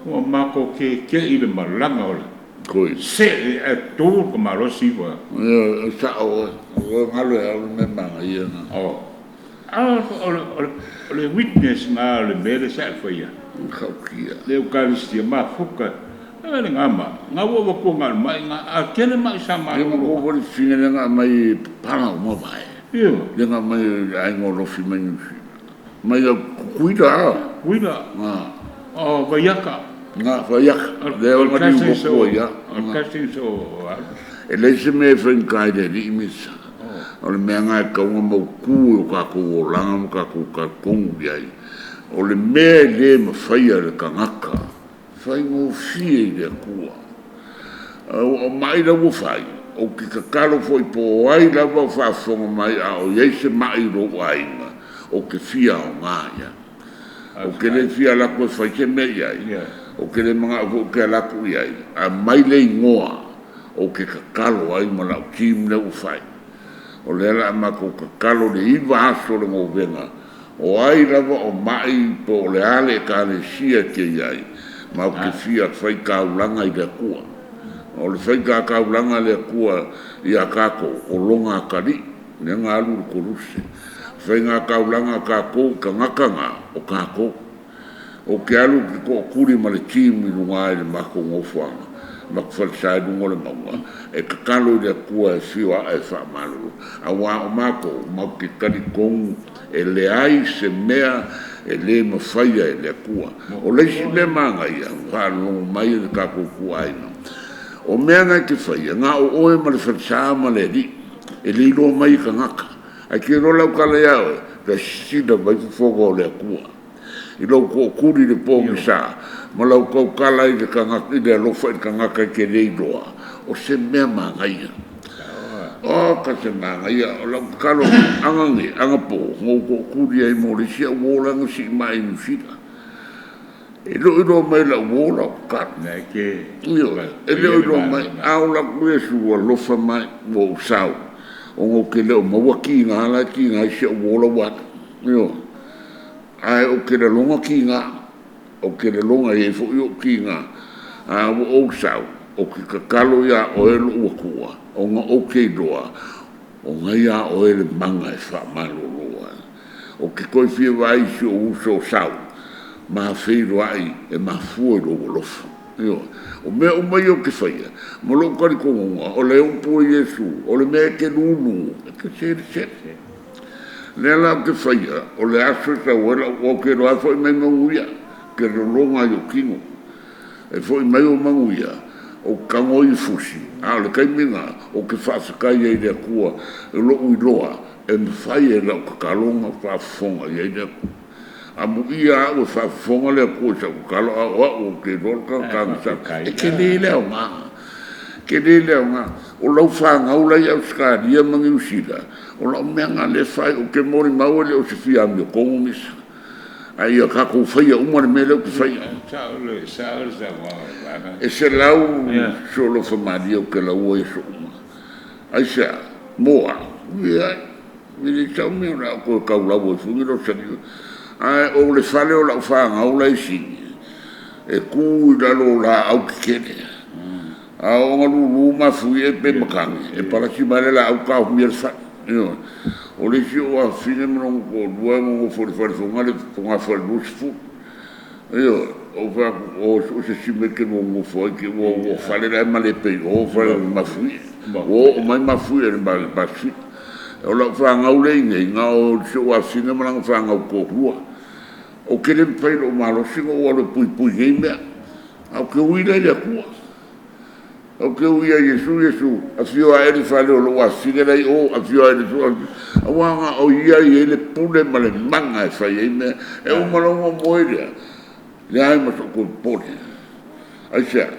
o mako ke i le malanga o Koi. Se e tu ko malo si wa. Sa o ngalo e me manga ia na. O. Le witness na le mele sa fa ia. Khaukia. Le eucaristia ma fuka. Le ngama. Nga wo ko ngal mai nga a kele mai sa ma. Le mo ko fina nga mai panga mo vai. Yo. Le nga mai ai ngolo fi mai. Mai cuida. Cuida. O vayaka. Nga fayak le o mari ko ya kasi so ele se me fen kai de imisa o le me nga ka mo ku ka ko langa ka ku ya o le me le ma faya le kangaka fai mo fi de ku o mai da wo fai o ki ka kalo foi po ai la va fa fo mai o ye se mai ro ai o ke fia o ya o ke le fia la ko fai ke me ya o ke le mga o ke la ku ia a mai le ngoa o ke kakalo ai ma la kim le u fai o le la ma ko kakalo le iwa aso le ngo venga o ai lava o mai po le ale ka le sia ke ia ma o ke fia fai ka ulanga i le kua o le fai ka ulanga le kua ia kako o longa kari le ngā alu ko ruse fai ngā ka ulanga kako ka ngakanga o kako o ke alu ki ko kuri ma le kimi lunga e le mako ngofuanga ma ku falsai dungo le maua e kakalo le kua e fiwa e wha malu a wā o mako ma ki kari kongu e le ai se mea e le mawhaia e le kua o leisi le manga ia wha longu mai le kako kua aina o mea ngai ke whaia ngā o oe ma le falsai ma le ri e le ilo mai ka ngaka a ki rola ukala iau ka sida mai fufogo le kua i lau ko kuri le pōngi sa, ma lau kau kala i le kangaka, i le alofa i kangaka ke reidoa, o se mea mangaia. O ka se mangaia, o lau kalo angangi, angapo, ngō ko kuri ai morisia, wōlanga si mai nusida. E lo mai la wōla o kata. E lo mai, au la kue su alofa mai, wō sau, o ngō ke leo mawaki ngā la ki ngā isi o wōla wata. Ai o ke longa ki nga o ke longa e fo yo ki nga a o sau o ke kakalo ya o e lo kua o nga o ke doa o nga ya o e manga e fa malo loa o ke koi fi vai si o so sau ma fi ai e ma fu lo lofa yo o me o mai o ke faia mo lo kari ko o le o po Yesu o le me ke lulu ke se le la ke faia o le aso sa wala o ke ro afo me nguia ke ro longa yo kingo e foi mai o manguia o kango i fusi a le kai minga o ke fa kai e de kua e lo uiloa e me fai e la ka kalonga fa fonga e de a mu ia o fa fonga le ko sa kalo o ke ro ka sa e ke le o ma ke le o lo fa nga o la ia ska dia mangi usida o lo menga le fai o ke mori mau le o se fia mi ko mis ai o ka ko fai o mo me le ko fai e se lau solo fa mario ke la o eso ai sea moa ia ni tau me na ko ka la wo fu ni ro sa ni ai o le fale o la fa nga o la isi e ku da lo la au kene a o nga lu ma fu e pe makang e para si male la au ka mi sa yo o le si o a fine mo ko dua mo fo fo ngale fo nga fo lu fu yo o va o se si me ke mo fo ke o fale la male pe o fale ma fu o mai ma fu e ba si o la fa nga u le nga o se o a fine mo nga fa nga ko rua o que le pai lo malo singo o le pui pui game au que uira ia kua au que uia Yesu a fio a ele fale o lo a figa dai o a fio a ele a wanga o ia ele pule male manga e fai ime e o malongo moerea le ai ma so ko pone ai sia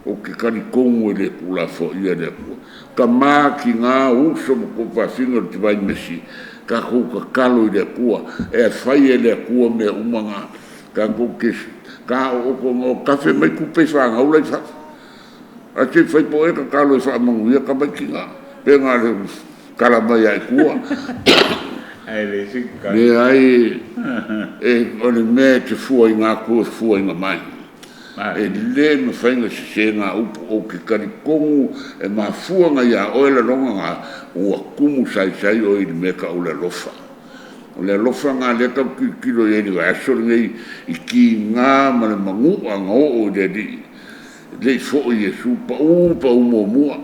o que kani kongo ele kula fo ia le kua ka ma ki nga uso mo ko pa singo te vai mesi ka ko ka kalo ile kua e fai ele kua me umanga ka ko ke ka o ko mo kafe mai ku pe fa nga ula fa a te fai po e ka kalo fa mo ia ka ba ki nga pe nga le kala mai ai kua ai le si ka le ai e o le me te fu nga ku fu nga mai e le me fai nga se nga o ke kani kongo e ma fu nga ia o le longa nga o kumu sai o i me ka o le lofa nga le ka kilo ye ni va so ngai i ki nga ma le mangu nga o de di le fo Yesu pa mo mo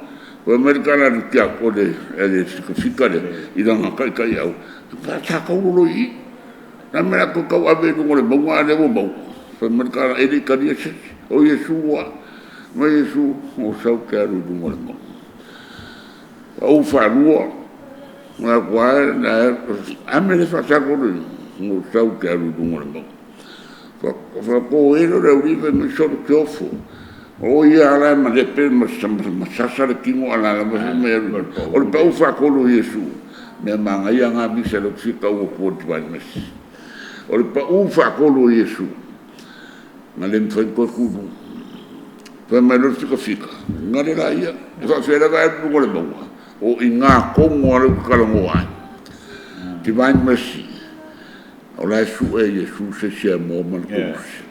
o americana ri ka ko de e se fika de i nga kai au pa ta ka o lo i na me ko ka wa be no le mo ale mo o americana e di ka di o Yesu wa ma Yesu o sa ka ru mo le mo o fa lua na kwa na amele fa sa ko no sa ke alu do mo fa ko e lo ri me so tofo o ia la ma de pe ma sa sa ki mo ala ma me o pe o fa ko lo Yesu me manga ia nga bi se lo fi ka o ko ti vai mes o pe o fa ko lo Yesu ma le fa ko ku fa ma lo fi ka ngale la ia fa fe la va do mo o i ngā kongo alu kalango ai. Te vai masi. O lai su e Yesu se sia mo man kusi.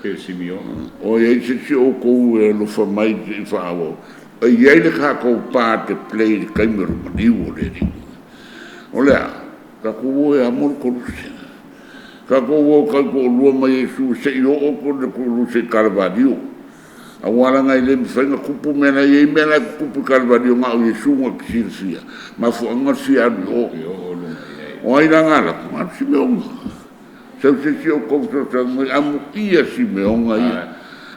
Pe Simeon. O ye se si o kou e lo fa mai i fa awo. E ye le ka kou pā te play de kaimero maniu o le ri. O lea, ka kou e amor kusi. Ka kou o ka kou lua mai Yesu se i o ko de kou se kalvadio. A wala ngai le mfenga kupu mena ye mena kupu kalvario nga o Yesu nga kisilsia ma fu nga sia o ai ngala ma si me o se o ko so amu ia si me o nga ia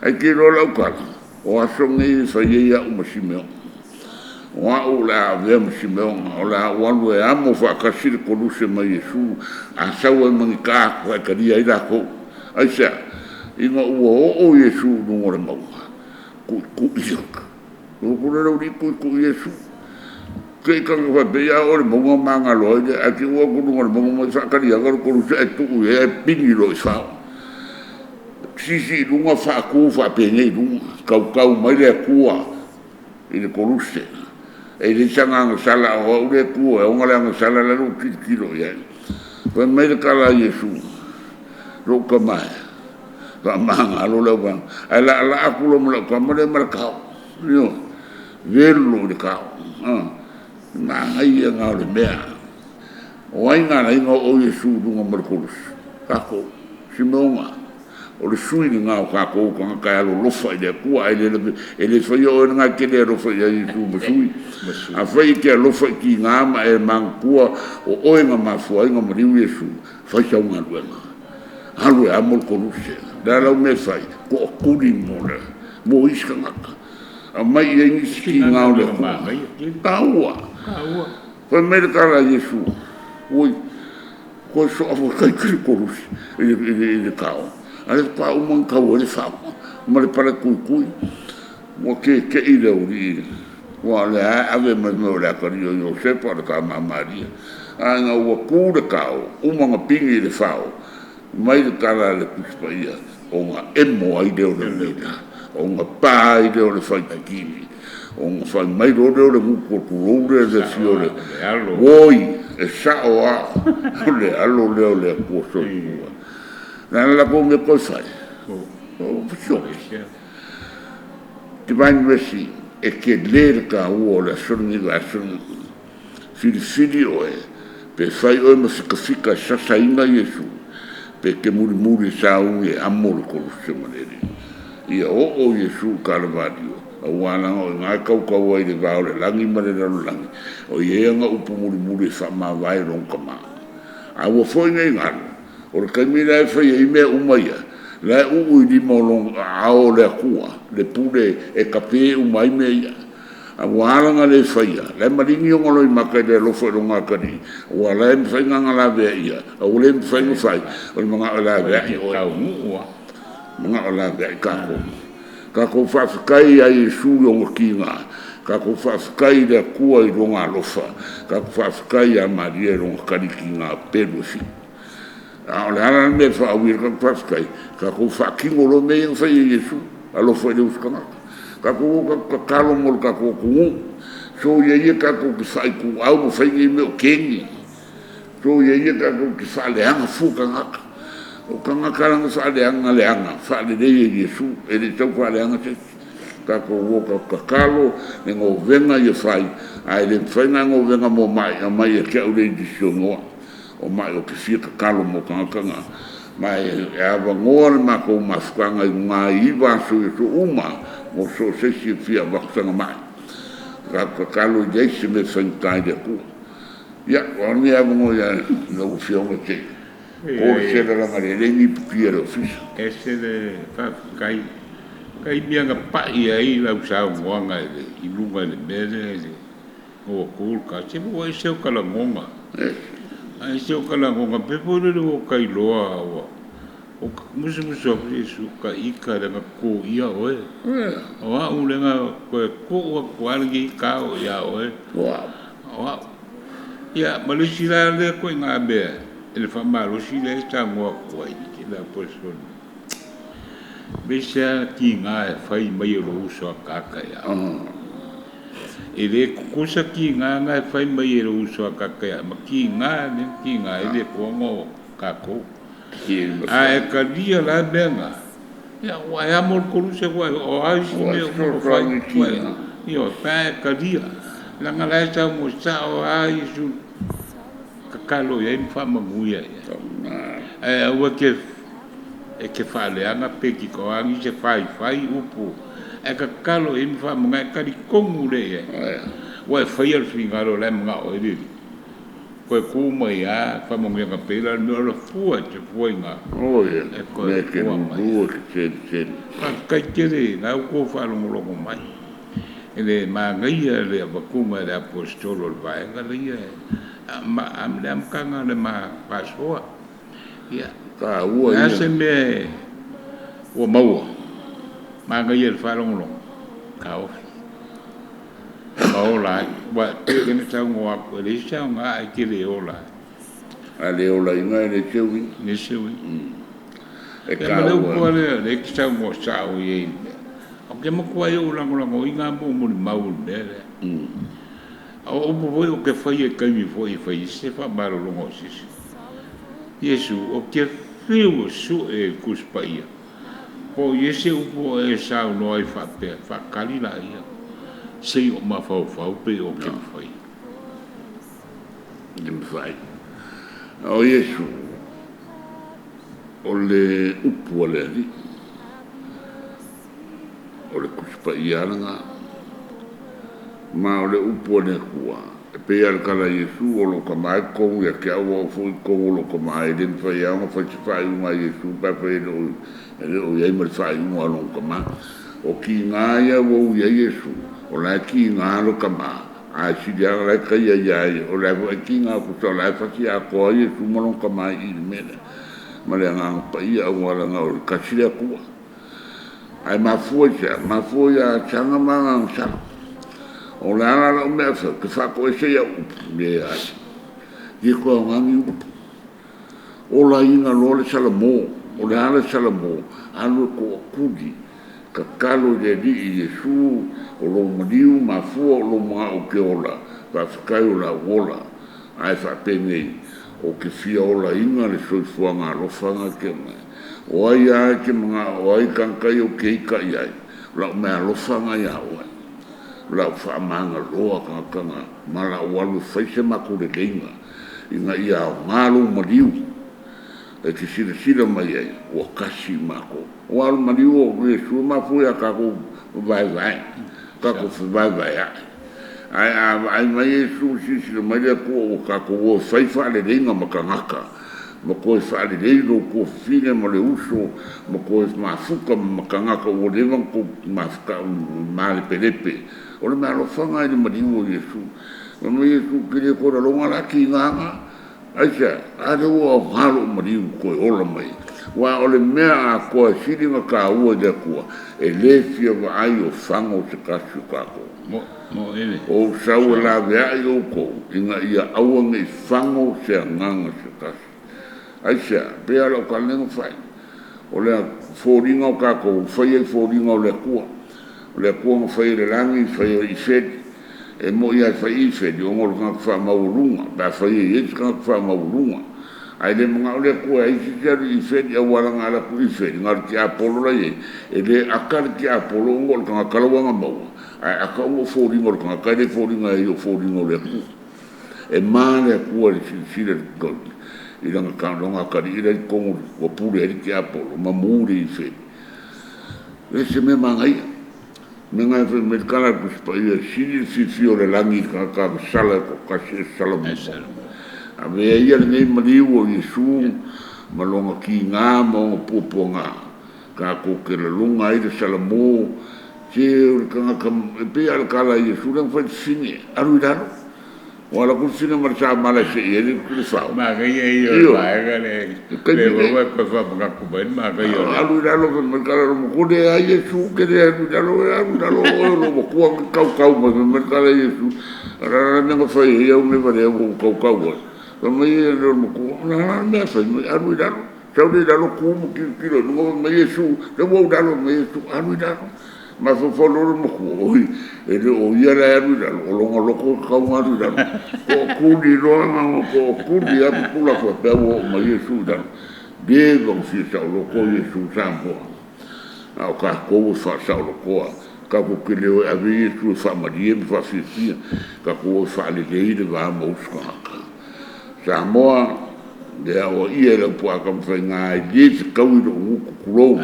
ai ke lo la ka o aso ngai fa ye ya o si me o o la ve si me o la walu e amo fa ka si ko lu se ma Yesu a sa o manka ka dia ida ko ai sa inga o Yesu no mo mo ku iak o ko le ri ku Yesu ke ka va be ya o mo manga lo de a ki o ko no mo sa ka dia ko se tu e pingi lo sa si lunga fa ku fa pe nei lu ka mai le ku a e ko lusse e le sanga sala o le ku e o ngala sala la lu kilo ya pa mai ka la Yesu lo ka mai ka manga lo la ba ala aku lo mo ka mo le marka yo velo de ka na ai nga le mea o ai nga o Yesu du mo markus ka ko simonga o le sui nga ka ko ka lo fa de ku ai le fa yo nga ke le lo fa ya Yesu mo sui a fa ke lo fa ki nga ma e man ku o nga ma fu ai nga mo Yesu fa sa nga lo alu amol koruse dala me fai ko kuri mona mo iska ngaka a mai e ski ngau le kaua fa me kala Yesu oi ko so avo kai kuri koruse e kau ale pa o man kau le fa mo le para kui mo ke ile uri wala ave me la ka yo se para ka Maria anga o ku de kau o manga pingi le fao mai le kala le kuspaia o nga emo ai deo le mea o ngā pā i leo le whai kini, o ngā whai mai ro leo le nguko turou le fio le, woi, e sao a, le alo leo le kua soi kua. Nā la ko me koi whai, o pachok. Te vaini resi, e ke le ka ua le asungi la asungi, fili o e, pe whai oe ma whika sasa inga Yesu, pe ke muri sa unge amore kolu se manere. Ia o Yesu Kalavario, a wānanga o ngā kau ai le vāo le langi manere alo langi, o ienga upu muri wha mā vai ronka mā. A ua fwoi ngai ngāru, o le kaimina e whai e mea umaia, la ui li molong ao le akua, le pule e kape umai mea ia. A wālanga le whaia, le maringi o ngolo i makai le lofo e ronga kari, ua le mwhai nganga la vea ia, a ule mwhai ngawhai, o le mga o la vea i oe. Mga o la vea i kako. Kako whawhikai a Yesu i ongo ki ngā, kako whawhikai le akua i ronga lofa, kako whawhikai a Maria i ronga kari ki ngā peru si. A o le hana me whaawira kako whawhikai, kako whakingo lo me i ngawhai a Yesu, a lofa i le uskangaka. Kako ka kalo mo kako ku so ye kako ki sai ku au mo fai me o kengi so ye kako ki fa le anga fuka ngaka o kanga kala sa le anga fa le Yesu e le tau fa le anga se kako wo ka kalo ne ngo venga ye fai ai le fai ngo venga mo mai e ke o le disiono o mai o ki fika kalo mo kanga mai e ava ngoa ma ko ma fukanga i ngā iwa so uma mo so se si fia vaksanga mai. Ka kalo jeisi me whankai de ku. Ia, wani ava ngoa ia na ufionga te. O se la rangare, rengi pupia le ofisa. E se le whakai, kai mianga pai ai lau sao ngoanga i lunga le mere o kūr ka. Se mua e seo kalangonga. E seo kalangonga, pepore o kai loa awa. O musu o Yesu ka ika renga ko ia oe. O a ulenga ko ua kuarangi ka o ia oe. O a ia malisi la le ko ngā bea. Ele whamarosi le ta ngoa kuai ki la persona. Besa ki ngā e whai mai o uso a kaka ia. E le kukusa ki ngā e whai mai o uso a kaka ia. Ma ki ngā e le kuongo kako. A e ka lia la benga. Ia, wa e amor koru se wai, o aisi me o moro whai kuai. Ia, pa e ka lia. Langa la e tau mo sa o aisu kakalo ia i mwhamanguia ia. E aua ke whaleanga peki ko angi se whai upo. E kakalo i mwhamanguia e kari kongu le ia. Wa e whai al whingaro le mga o iriri. Koe kumai a, whamongia ka pera, nora fua te fuainga. O ia, me ke nua ki tēri. Kai tere, ngā uko whalongolongo mai. Ele mā ngaia le awakunga le apostolo le vaenga le ia. Am le amkanga le mā pasoa. Ia. Ka ua ia. Nase me ua maua. Mā ngaia le whalongolongo. Ka ofi. Ola, wa kene tau ngoa ko le sa nga ai ke le ola. A le ola inga le chewi. Ne chewi. E ka ua. Le ki tau mo sa o ye. O ke mo ko ai ola ngo inga mo mo mau le. O mo voi o ke fai e kai mi foi fai se fa maro longo sis. Yesu o ke fiu su e kuspaia. Po yese upo e sa no ai fa pe fa kalila ia. Sei o mafau pe o que foi. Que me fai. O Yesu. O le upu le ali. O le kuspa iaranga. Ma o le upu le kua. E pe al kala Yesu o lo kamai kou ya ke awa fui kou lo kamai. Den fai anga fai te fai unga Yesu. Papa e o iei mal fai unga lo kamai. O ki ngāia wau ia Yesu. O la ki ngā lo kama, a si dia la ka ia ia, o la ki ngā kuta la whaki a koa ia tu malong kama i mene. Ma le ngā pa ia o wala ngā o ka sile kua. Ai mafua ia changa manga ngsa. O la ala la o mea wha, ke whako e se ia upu, me ai. Ie koa ngangi upu. O la inga lo le salamo, o le ala salamo, alo ko kudi. kakalo le li i Yesu o lo maniu mafua o lo mga o ke ola whawhakai o la wola ai whapene o ke fia ola inga le soifuanga alofanga ke mai o ai ai ke mga o ai kankai o ke ika i ai la mea alofanga i au ai la whaamanga loa kanga mala walu whaise mako le leinga inga i au ngalo maniu e ke sila mai ai o kasi mako o alu maniu o Yesu mafu ya kako vai kako vai ai mai Yesu sila mai ko o kako o whaifa le leinga makangaka ma ko fa le leilo ko fine mo le uso ma ko ma fuka makangaka o le van ko ma le pelepe o le malo fanga ni maniu o Yesu ma Yesu ke le ko lo ngala ki nganga aisha ade o halo maniu ko ola mai wa o le mea a ko silinga ka ua de ko e le fia va ai o fango te kasu kako mo ele o sau la vea i o ko inga ia aua ngai fango se nganga se kasu aisha pea lo ka lengo fai o le fōringa o kako fai e fōringa o le kua fai le langi fai i fedi e mo ia fai i fedi o ngoro kanga wha maurunga pa fai e eti kanga wha maurunga ai le mga o le kua e si kiaru i fedi a waranga ala ku i fedi ngar ki apolo la e le akar ki apolo o ngoro kanga kalawanga maua ai aka o fōringa o kanga kai le fōringa e o fōringa o le kua e maa le kua le sila goldi i langa kānonga kari i rei kongu o pure eri ki apolo ma mūri i fedi e se me mangai me ngai fe me kala kuspa i sili fifio le langi ka sala ko kasi salamu a me ia nei mariu o Yesu malonga ki ngā mo poponga ka ko ke le lunga i le salamu che o ka pe al kala Yesu le fa sini aru dalo wala ku sini marcha mala se ele ku fa ma ga ye yo ba ga le wa ko fa ba ku ben ma ga yo aru dalo ko me kala mo ko de ai Yesu ke de aru dalo lo ko kau me kala Yesu ara me fa yo me va de kau ma ia lo mo ko na me fa aru dalo tau de dalo ku mo kilo no me Yesu le wo dalo me Yesu aru dalo ma fo lo mo ko e o ia la aru dalo o lo ko kau aru dalo ko ku di lo ma ko ku di a ku la ko pe wo ma Yesu dalo de go si sa lo ko Yesu sampo a ka ko fa sa lo ko ka ko ke le a vi Yesu fa ma di fa fi ka ko fa le de va mo ska Samoa de o ia le po ka mfenga i ka wi do ku kulo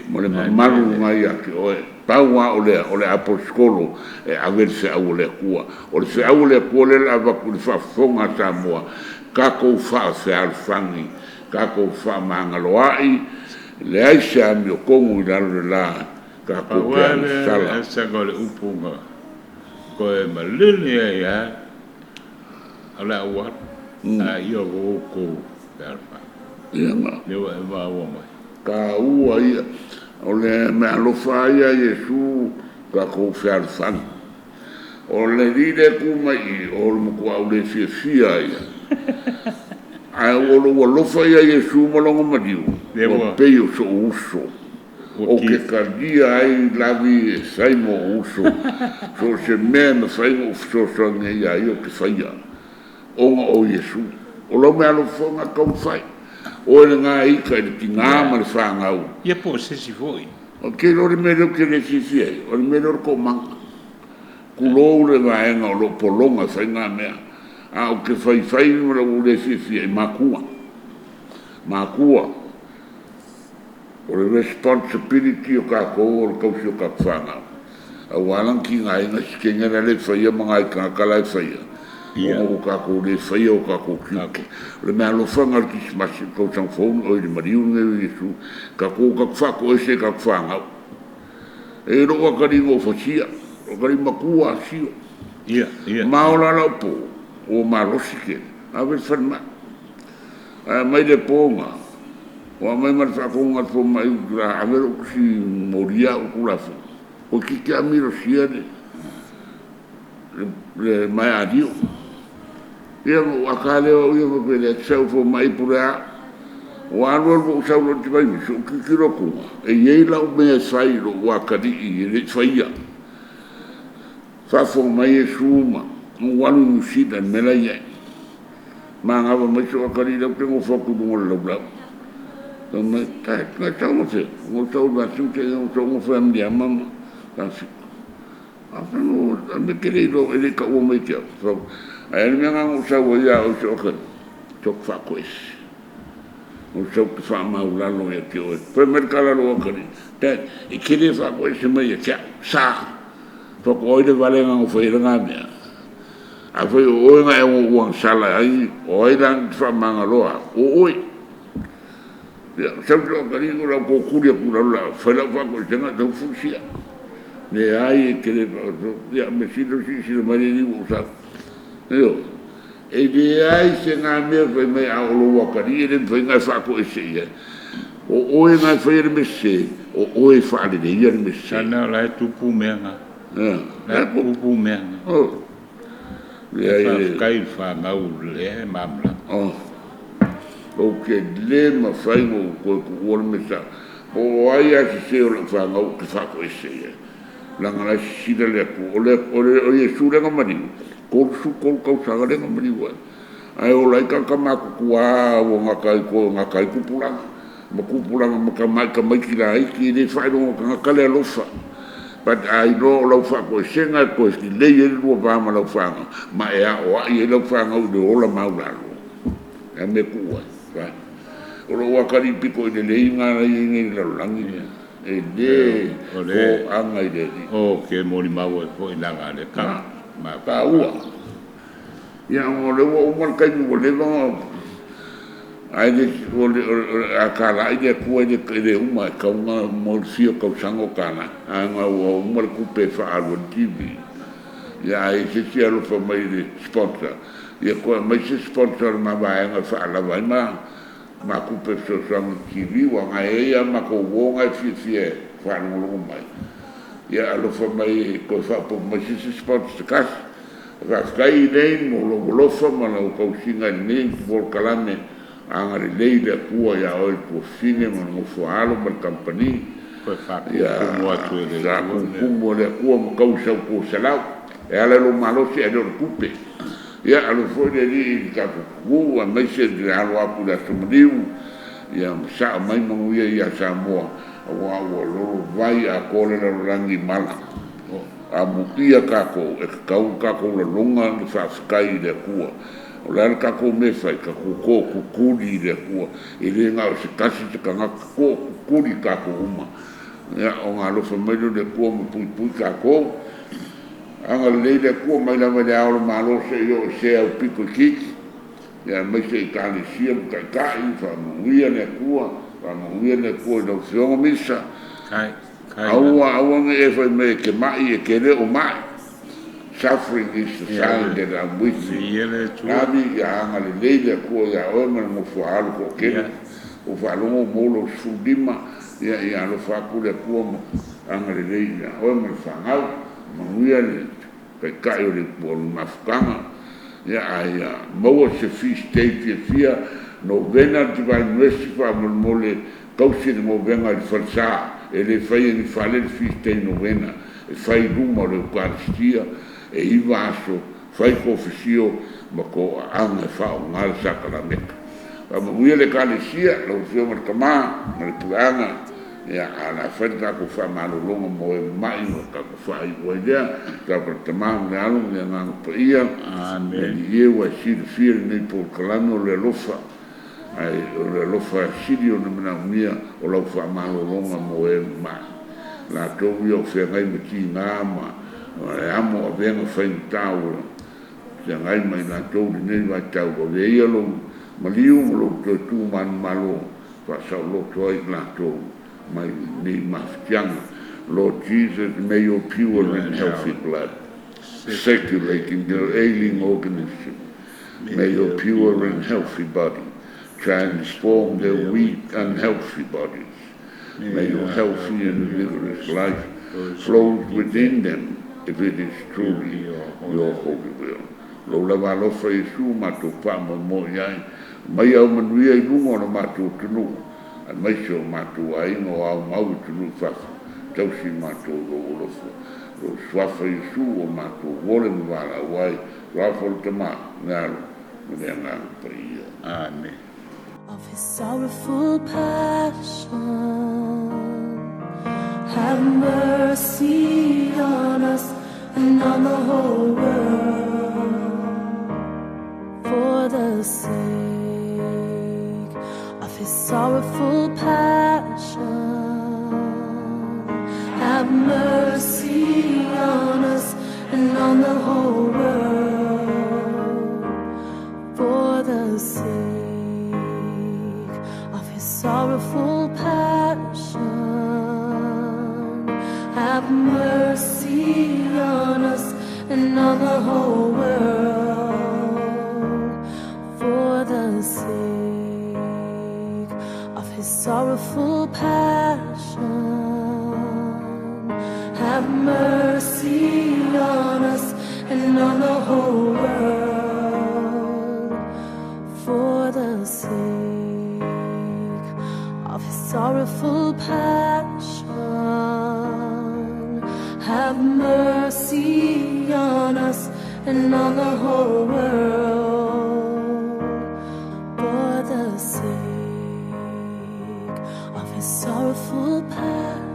mo le malu ngai a ke o paua o le apostolo e averse au le kua o le se au le kua le lava ku fa fonga Samoa ka ko fa se al fangi ka ko fa mangaloai le aisha mi o kongu i lalo le la ka ko ke al sala sa ko le upunga ko e malele ya ala wa a io ko perfa ia ma le va wa mai ka ua ia o le me alofa ia Yesu ka ko fer fan o le ride ku mai o mo ku au le fia ia ai o lo alofa ia Yesu mo lo madiu o peio so uso o ke cardia ai lavi sai mo uso so se me sai mo so ne ia io ke faia o Yesu o lo me alofa nga kau fai o le ngā ika i ki ngā ma le whāngau. Ia po se si foi. O ke lo le mero ke le si fiai, o le mero ko manga. Ku lou le ngāenga o lo polonga whai ngā mea. A o ke whai mo le si fiai, makua. Makua. O le responsibility o ka kou o le kausi o ka whāngau. A walang ki ngāenga si ke ngana le whaia mga ika kalai whaia. O ka ko le fai o ka ko ki le me lo fanga ki smasi ko tang phone o le mariu nge Yesu ka ko ka fa ko se ka fanga e ro ka ri go fosia o ka ri makua si ma ola la po o ma lo sike a ver ferma a mai de ponga o mai mar fa ko ngal fo mai a ver o si moria o kula fo o ki ka mi ro sia le mai adio ia o akale o ia mo pele seu fo mai pura o alo o sau lo te vai so ki roko e ye la o me sai lo wa kadi i le faia fa fo mai suma o walu sida mela ye ma nga ba so kadi lo te mo foku do lo bla to me ta ta mo se mo to ba su te mo to mo fa mi mama ta si apa no me kere lo ele ka o me ke so ai me nga o sa wo ya o so ka tok fa kois o seu que fa mau lalo e que o pe mercala lo kari te e kire fa ko se me ya sa to ko ide vale nga o foi nga me a foi o nga e o sala ai o ida fa manga lo o oi ya seu que kari ko la ko kuria pura la fa la fa ko se nga do fusia ne ai kire ya me sido si mari ni o sa yo e de ai se nga me foi me a lo wakari e foi nga fa ko ese o nga foi me se o e fa de ia me se sana la tu pu menga la pu menga o ya kai fa ma u le mamla o ke le ma fai mo ko o me sa o ai a se o fa nga o fa ko ese la nga si de le o le su le nga mari ko su ko sa le nga mari wa ai o lai ka ma ku wa o nga kai ku pulang ma ku pulang ma ka mai ki lai ki le fa no ka le lo fa but ai no lo fa ko senga ko ki le ye lo ba ma lo fa ma e a o ai lo fa nga o la ma la e me ku wa o lo wa ka ri piko de le nga ni la langi e de o anga de o ke mo ni ma wo ko ina ga le ka ma pa ua ya o le o mo kai mo le no ai de o a kala ai de ku de uma ka uma mo fio ka sango kana anga o mo ku pe fa algo tv ya ai se si alo fa mai de sponsor ya ko mai se sponsor ma va nga fa la va ma ku pe so sango tv wa nga e ya ma ko wo nga fi fa no mai ya alo fa mai ko fa po mai se sponsor ka kai nei mo lo fa ma lo ko singa nei por kalame angare lei da kua ya o ko fine mo fo alo ma company ko fa ya mo atu le ku mo le kua mo ka usa ko sala e ala lo malo se do kupe ya alo fo de li ka ku a mai se de alo apu da so mdiu ya sa mai mo ya sa mo wa lo vai a ko le rangi mala a mutia kako e kako la longa le whaafikai le kua. O lera kako me whai ka ko kukuri le kua. E le ngā o se kasi te ka ngā ko kukuri kako uma. Ia o ngā lofa maido le kua me pui kako. Anga le le kua mai lama le aolo malo se yo se au piko kiki. Ia mai se i kāne sia mu kai whamuia le kua. Whamuia le kua i nau whionga misa. Aua me e fai me ke mai e ke leo mai. Suffering is the sign that I'm with you. Nami ya anga le leile kua ya oema mo fuahalu ko kene. O whalongo molo sudima ya alo whaku le kua mo anga le leile ya oema le whangau. Manguia le kai kai o le kua mafukanga. Ya ai maua se fi state fia novena divine mercy fa mole kausi mo venga il falsa. E le fai ni fale il fiste novena e fai ruma le Eucaristia e i vaso fai confessio ma ko anga fa un sacramento ma muia le Eucaristia lo fio mar kama le puanga ya ala fenta ko fa malo longo mo mai no ka ko fa i boia ka per tamang le alo le nang pia amen e wa si fir nei por kalano le lofa ai o lo fa sidio na mia o lo fa malo longa mo e ma la to io fe ngai me ki na ma e amo a venga fa in tau se ngai mai na to ni va tau o le io lo ma liu lo to tu man malo fa sa lo to i na to mai ni ma fiang Lord Jesus, may your pure and healthy blood circulating your ailing organism. May your pure and healthy body transform their weak and healthy bodies. May your healthy and vigorous life flow within them if it is truly your holy will. Lo lava lo fa Yesu ma to pa mo mo yai mai au manuia i lunga o na mātou tunu, an mai se o mātou a ingo au mau i tunu whafu, tausi mātou ro ulofu, ro swafa i su o mātou wole mwala wai, rafol tama, ngāru, mune ngāru paia. Amen. Of his sorrowful passion, have mercy on us and on the whole world. For the sake of his sorrowful passion, have mercy on us and on the whole world. For the sake of his sorrowful passion, have mercy on us and on the whole world. For the sake of his sorrowful passion, have mercy on us and on the whole world. For the sake of his sorrowful passion, have mercy on us and on the whole world. For the sake of his sorrowful passion.